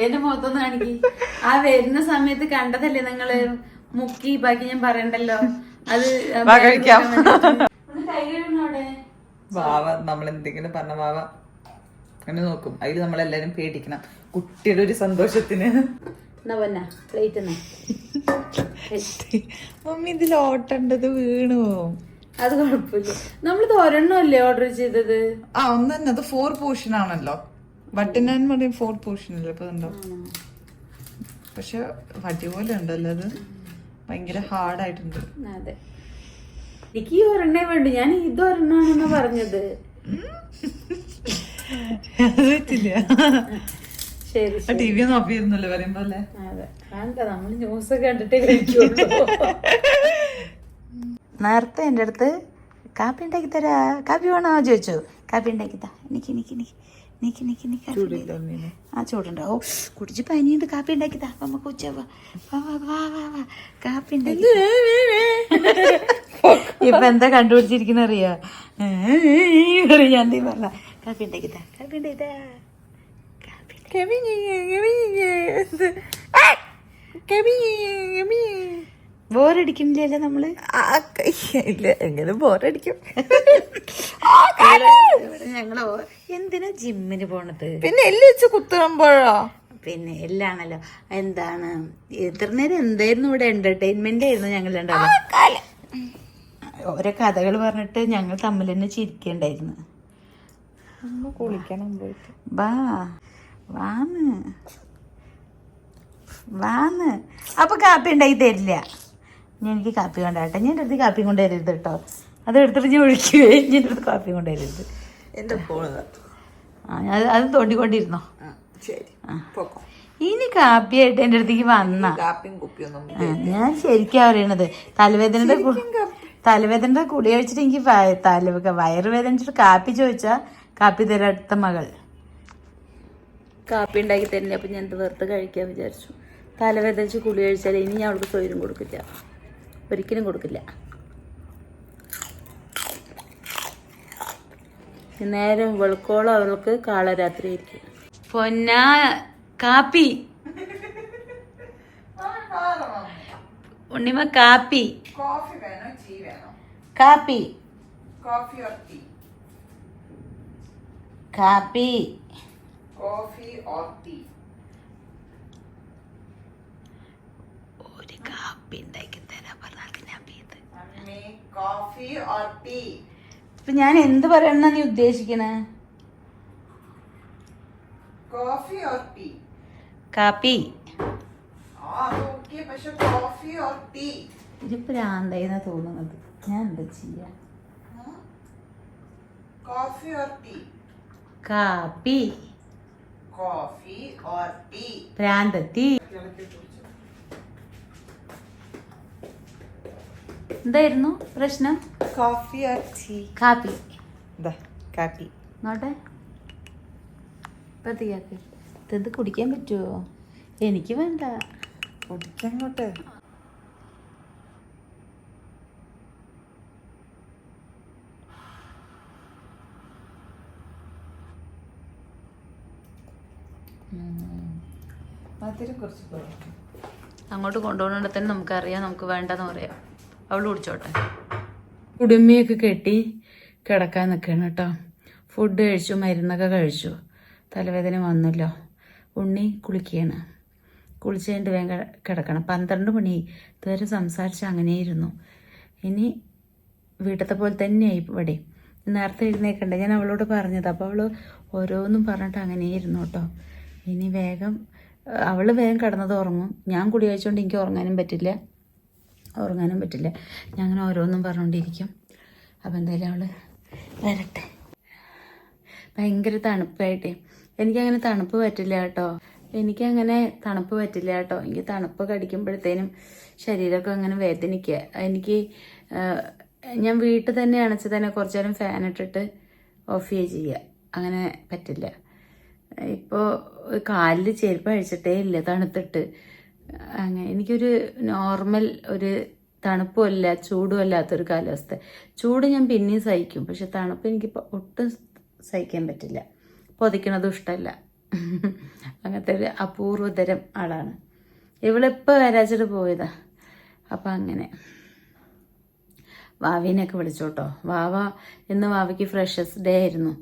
എന്റെ മുഖത്തൊന്നും കാണിക്കി. ആ വരുന്ന സമയത്ത് കണ്ടതല്ലേ നിങ്ങള്, മുക്കി ബാക്കി ഞാൻ പറയണ്ടല്ലോ. അത് കഴിക്കാം. കൈ കഴുകണോടെ വാവ നമ്മൾ എന്തെങ്കിലും പറഞ്ഞ വാവ അങ്ങനെ നോക്കും. അതിൽ നമ്മളെല്ലാരും പേടിക്കണം, കുട്ടിയുടെ ഒരു സന്തോഷത്തിന്. മമ്മി ഇതിൽ ഓട്ടേണ്ടത് വീണു. അത് കുഴപ്പമില്ല, നമ്മളിത് ഒരെണ്ണല്ലേ ഓർഡർ ചെയ്തത്. ഒന്ന് തന്നെ, അത് 4 പോർഷൻ ആണല്ലോ. ബട്ടനാൻ പറയും 4 പോർഷൻ അല്ലേ ഇപ്പൊ ഉണ്ടോ. പക്ഷെ വടി പോലെ ഉണ്ടല്ലോ, അത് ഭയങ്കര ഹാർഡായിട്ടുണ്ട്. അതെ, എനിക്ക് ഈ ഒരെണ്ണേ വേണ്ടു. ഞാൻ ഇത് ഒരെണ്ണാണെന്ന് പറഞ്ഞത്. ശരി, ടി വി ഒന്നും ഓഫ് ചെയ്യുന്നല്ലേ പറയുമ്പോ അല്ലേ? അതെ, നമ്മൾ ന്യൂസ് കണ്ടിട്ടേ കഴിക്കുള്ളൂ. നേരത്തെ എൻ്റെ അടുത്ത് കാപ്പി ഉണ്ടാക്കി തരാ, കാപ്പി വേണോ ചോദിച്ചു. കാപ്പി ഉണ്ടാക്കിത്താ, ആ ചൂടുണ്ട്. ഓ കുടിച്ച് പനിയുണ്ട്, കാപ്പി ഉണ്ടാക്കിത്താ, നമുക്ക് ഉച്ച കാപ്പി ഉണ്ടാക്കി. ഇപ്പൊ എന്താ കണ്ടുപിടിച്ചിരിക്കുന്ന അറിയാ? ഞാൻ പറഞ്ഞ കാപ്പി ഉണ്ടാക്കിത്താ, കാപ്പി ഉണ്ടാക്കിത്താ, ബോറടിക്കുന്നില്ലല്ലോ നമ്മള്? ഇല്ല, എങ്ങനെ ബോറടിക്കും. ഞങ്ങള് എന്തിനാ ജിമ്മിന് പോണത്? പിന്നെ എല്ലാം വെച്ച് കുത്തുമ്പോഴോ? പിന്നെ എല്ലാണല്ലോ. എന്താണ് ഇത്ര നേരം എന്തായിരുന്നു ഇവിടെ? എന്റർടൈൻമെന്റ് ആയിരുന്നു ഞങ്ങൾ രണ്ടാളും. ഓരോ കഥകൾ പറഞ്ഞിട്ട് ഞങ്ങൾ തമ്മിൽ തന്നെ ചിരിക്കണ്ടായിരുന്നു. കുളിക്കണം പോയിട്ട്. വാന്ന് അപ്പൊ കാപ്പി ഉണ്ടാക്കി തരില്ല. ഞാൻ എനിക്ക് കാപ്പി കൊണ്ടാട്ടെ. ഞാൻ എൻ്റെ അടുത്ത് കാപ്പി കൊണ്ടുവരരുത് കേട്ടോ. അത് എടുത്തിട്ട് ഞാൻ ഒഴിക്കുവേ. ഞാൻ എൻ്റെ അടുത്ത് കാപ്പി കൊണ്ടുവരരുത്. എന്റെ അത് തോണ്ടിക്കൊണ്ടിരുന്നോ? ശരി, ഇനി കാപ്പിയായിട്ട് എൻ്റെ അടുത്തേക്ക് വന്ന കാപ്പിയും കുപ്പിയൊന്നും ഞാൻ ശരിക്കാ പറയണത്. തലവേദനയുടെ കുടി കഴിച്ചിട്ട് എനിക്ക് വയറുവേദനിച്ചിട്ട് കാപ്പി ചോദിച്ചാ കാപ്പി തരാം അടുത്ത മകൾ. കാപ്പി ഉണ്ടാക്കി തരില്ല. അപ്പം ഞാൻ വെറുതെ കഴിക്കാൻ വിചാരിച്ചു. തലവേദനിച്ച് കുളി കഴിച്ചാൽ ഇനി ഞാൻ അവൾക്ക് സ്വയം കൊടുക്കില്ല, ഒരിക്കലും കൊടുക്കില്ല. നേരം വെളുക്കോളം അവൾക്ക് കാളരാത്രി ആയിരിക്കും. പൊന്നാ കാപ്പി ഉണ്ണിമ കാപ്പി. കോഫി വേണോ ടീ വേണോ? കാപ്പി. Coffee or tea? കാപ്പി. Coffee or tea? ഒരു കാപ്പി ഉണ്ടാക്കി തരാൻ പറഞ്ഞാൽ കോഫി ഓർ ടീ? ഇപ്പൊ ഞാൻ എന്ത് പറയണെന്നാ നീ ഉദ്ദേശിക്കണേ? Coffee or tea? കാപ്പി. പക്ഷെ കോഫി ഓർ ടീ? ഇത് പ്രാന്തായിന്നാ തോന്നുന്നത്. ഞാൻ എന്താ ചെയ്യാ? Coffee or tea? കാപ്പി. Coffee or tea? പ്രാന്തത്തി. എന്തായിരുന്നു പ്രശ്നം? Coffee or tea? കാപ്പി. കാപ്പി. നോട്ടെ പതിയാക്ക്. ഇത് കുടിക്കാൻ പറ്റുമോ? എനിക്ക് വേണ്ട. കുടിക്കങ്ങോട്ട്. അങ്ങോട്ട് കൊണ്ടുപോകണ തന്നെ നമുക്കറിയാം, നമുക്ക് വേണ്ടെന്ന് പറയാം. അവൾ കുടിച്ചോട്ടെ. കുടുംബിയൊക്കെ കെട്ടി കിടക്കാൻ നിൽക്കണം കേട്ടോ. ഫുഡ് കഴിച്ചു, മരുന്നൊക്കെ കഴിച്ചു. തലവേദന വന്നല്ലോ. ഉണ്ണി കുളിക്കുകയാണ്. കുളിച്ച് കഴിഞ്ഞിട്ട് വേഗം കിടക്കണം. 12 മണി ഇതുവരെ സംസാരിച്ച് അങ്ങനെയായിരുന്നു. ഇനി വീട്ടത്തെ പോലെ തന്നെയായി ഇവിടെ. നേരത്തെ എഴുന്നേക്കണ്ടേ, ഞാൻ അവളോട് പറഞ്ഞത്. അപ്പോൾ അവൾ ഓരോന്നും പറഞ്ഞിട്ട് അങ്ങനെയായിരുന്നു കേട്ടോ. ഇനി അവൾ വേഗം കിടന്നത് ഉറങ്ങും. ഞാൻ കുടി കഴിച്ചുകൊണ്ട് എനിക്ക് ഉറങ്ങാനും പറ്റില്ല. ഞാൻ അങ്ങനെ ഓരോന്നും പറഞ്ഞുകൊണ്ടിരിക്കും. അപ്പം എന്തായാലും അവൾ വരട്ടെ. ഭയങ്കര തണുപ്പായിട്ട് എനിക്കങ്ങനെ തണുപ്പ് പറ്റില്ല കേട്ടോ. എനിക്ക് തണുപ്പ് കടിക്കുമ്പോഴത്തേനും ശരീരമൊക്കെ അങ്ങനെ വേദനിക്കുക. ഞാൻ വീട്ടിൽ തന്നെ അണച്ച് തന്നെ കുറച്ചു നേരം ഫാൻ ഇട്ടിട്ട് ഓഫ് ചെയ്യുക. അങ്ങനെ പറ്റില്ല. ഇപ്പോൾ കാലിൽ ചെരുപ്പ് അഴിച്ചിട്ടേ ഇല്ല തണുത്തിട്ട്. അങ്ങനെ എനിക്കൊരു നോർമൽ ഒരു തണുപ്പുമല്ല ചൂടും അല്ലാത്തൊരു കാലാവസ്ഥ. ചൂട് ഞാൻ പിന്നെയും സഹിക്കും, പക്ഷെ തണുപ്പ് എനിക്ക് ഒട്ടും സഹിക്കാൻ പറ്റില്ല. പൊതിക്കണതും ഇഷ്ടമല്ല. അങ്ങനത്തെ ഒരു അപൂർവതരം ആളാണ്. ഇവളിപ്പോൾ വരാച്ചിട്ട് പോയതാ. അപ്പം അങ്ങനെ വാവിനെയൊക്കെ വിളിച്ചോട്ടോ. ഇന്ന് വാവയ്ക്ക് ഫ്രഷേഴ്സ് ഡേ ആയിരുന്നു.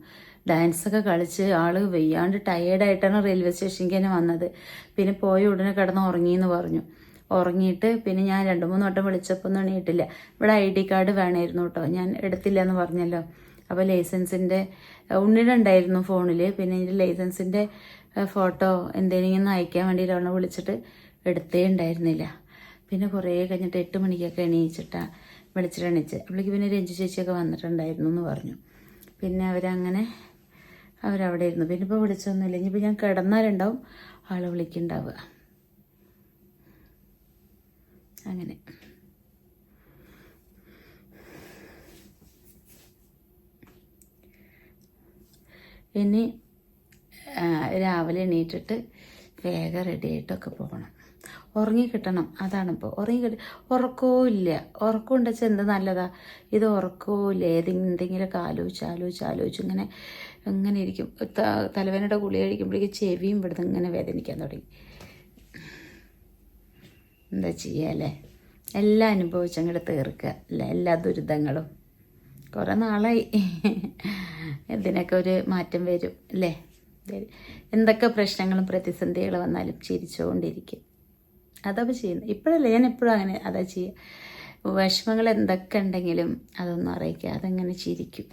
ഡാൻസൊക്കെ കളിച്ച് ആള് വെയ്യാണ്ട് ടയേർഡായിട്ടാണ് റെയിൽവേ സ്റ്റേഷനിലേക്ക് തന്നെ വന്നത്. പിന്നെ പോയ ഉടനെ കിടന്ന് ഉറങ്ങിയെന്ന് പറഞ്ഞു. ഉറങ്ങിയിട്ട് പിന്നെ ഞാൻ 2-3 വട്ടം വിളിച്ചപ്പോൾ ഒന്നും എണീട്ടില്ല. ഇവിടെ ID കാർഡ് വേണമായിരുന്നു കേട്ടോ. ഞാൻ എടുത്തില്ല എന്ന് പറഞ്ഞല്ലോ. അപ്പോൾ ലൈസൻസിൻ്റെ ഉണ്ണിയുടെ ഉണ്ടായിരുന്നു ഫോണിൽ. പിന്നെ എൻ്റെ ലൈസൻസിൻ്റെ ഫോട്ടോ എന്തെങ്കിലും അയക്കാൻ വേണ്ടിയിട്ട് അവളെ വിളിച്ചിട്ട് എടുത്തേ ഉണ്ടായിരുന്നില്ല. പിന്നെ കുറേ കഴിഞ്ഞിട്ട് 8 മണിക്കൊക്കെ വിളിച്ചിട്ട് എണീച്ച്. അവൾക്ക് പിന്നെ രഞ്ജു ചേച്ചിയൊക്കെ വന്നിട്ടുണ്ടായിരുന്നു എന്ന് പറഞ്ഞു. പിന്നെ അവരവിടെ ഇരുന്നു. പിന്നെ ഇപ്പോൾ വിളിച്ചൊന്നുമില്ല. ഇനിയിപ്പോൾ ഞാൻ കിടന്നാലുണ്ടാവും ആൾ വിളിക്കുന്നുണ്ടാവുക. അങ്ങനെ ഇനി രാവിലെ എണീറ്റിട്ട് വേഗം റെഡി ആയിട്ടൊക്കെ പോകണം. ഉറങ്ങിക്കിട്ടണം. അതാണിപ്പോൾ ഉറക്കവും ഇല്ല. ഉറക്കം ഉണ്ടെച്ചാൽ എന്ത് നല്ലതാ. ഇത് ഉറക്കവും ഇല്ല. എന്തെങ്കിലുമൊക്കെ ആലോചിച്ച് ഇങ്ങനെ ഇരിക്കും. തലവേദനയുടെ ഗുളിക കഴിക്കുമ്പോഴേക്കും ചെവിയും ഇവിടുന്ന് ഇങ്ങനെ വേദനിക്കാൻ തുടങ്ങി. എന്താ ചെയ്യാല്ലേ? എല്ലാം അനുഭവിച്ചങ്ങോട്ട് തീർക്കുക അല്ല എല്ലാ ദുരിതങ്ങളും. കുറേ നാളായി ഇതിനൊക്കെ ഒരു മാറ്റം വരും അല്ലേ. എന്തൊക്കെ പ്രശ്നങ്ങളും പ്രതിസന്ധികൾ വന്നാലും ചിരിച്ചുകൊണ്ടിരിക്കും. അതപ്പോൾ ചെയ്യുന്നത് ഇപ്പോഴല്ലേ, ഞാൻ എപ്പോഴും അങ്ങനെ അതാ ചെയ്യുക. വിഷമങ്ങൾ എന്തൊക്കെ ഉണ്ടെങ്കിലും അതൊന്നും അറിയിക്കുക, അതങ്ങനെ ചിരിക്കും.